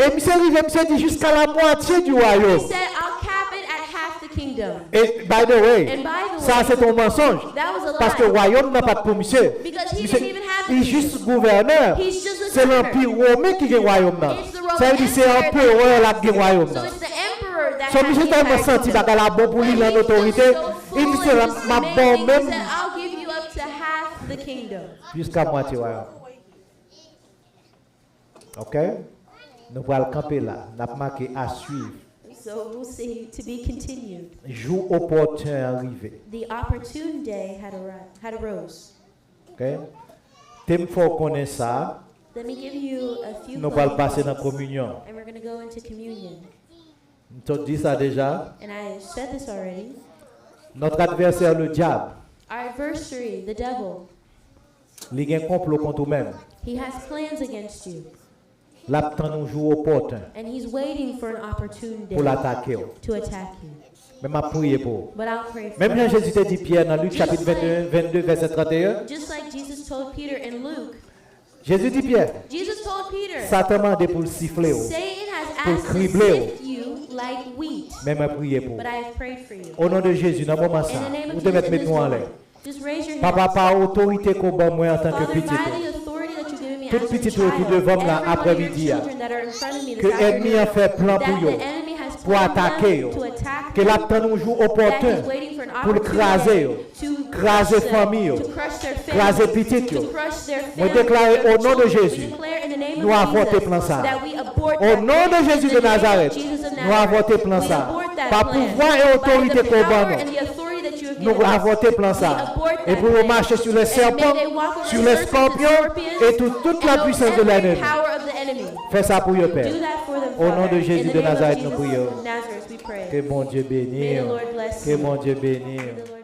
Et monsieur arrive, monsieur dit jusqu'à la moitié du He royaume. said, I'll cap it at half the kingdom. Et by the way, And by the ça way, c'est ton mensonge. that was a Parce que le lie. royaume n'a pas de pour monsieur. Because he Monsieur, didn't even have il est the king. juste gouverneur. He's just a C'est governor. l'empire romain qui a le royaume là. It's the Roman Ça veut dire c'est Empire l'empereur là qui a le royaume So là. it's the emperor that So has monsieur the tellement entire senti kingdom. bagala bon pour lui And en he was autorité. so Il dit full c'est and la just ma amazing. bon He même said, I'll give you up to half the kingdom. jusqu'à moitié royaume. OK? Nous allons camper là. Nous avons marqué à suivre. So we'll see, to be continued. Jour opportun arrivé. The opportune day had arose. OK? T'aimes faut connaître ça. Let me give you a few Nous allons points, passer dans la communion. and we're going to go into communion. Tu as dit ça déjà. And I said this already. Notre adversaire, le diable, Our adversary, the devil, il y a un complot contre nous-mêmes. he has plans against you, L'attend un jour opportun and he's waiting for an opportune pour day l'attaquer. to attack you. Mais je prie pour. But I'll pray for Même you. Jean Jésus t'a dit Pierre dans Luc chapitre 22, verset 31. Just like Jesus told Peter in Luke, Jésus dit Pierre, Jesus told Peter, Satan m'a demandé pour le siffler. Satan Pour has asked to cribler. sift you like wheat, Mais je prie pour. but I have prayed for you. Au nom de Jésus, dans le moment ça, In the name vous of devez Jesus, in mettre this nous en l'air. moment, just raise your Papa, hands. par autorité qu'on bat moi en tant que Father, by petit. the authority that you've given me Tout as petit a qui child, devant là, every one of your après-midi, children that are in front of me this Que l'ennemi a afternoon, fait plan that pour the eux. enemy has Pour planned attaquer to eux. attack Que them, l'attend un jour that opportun he's waiting for an pour le craser, opportunity to craser crush them, famille, to crush their craser family, petit. to crush their Moi family, déclare their au nom de children. Jésus, We declare in the name nous of avorter Jesus plan ça. that we abort Au that nom plan. de Jésus In de the name of Nazareth, Jesus of nous avorter plan we ça. abort that Par plan. pouvoir et autorité By qu'on the power donne, and the authority that you have nous given us, avorter plan we ça. abort Et that pour plan. marcher sur les And may serpents, they walk over sur les serpents and scorpions scorpions et toute la and puissance de over every l'ennemi. power of the enemy. Fais ça pour le Do Père. that for them, Au nom Father. de Jésus In the de name of Nazareth, Jesus nous prions. of Nazareth, we pray. Que mon Dieu May bénisse. the Lord bless Que you. mon Dieu bénisse. May the Lord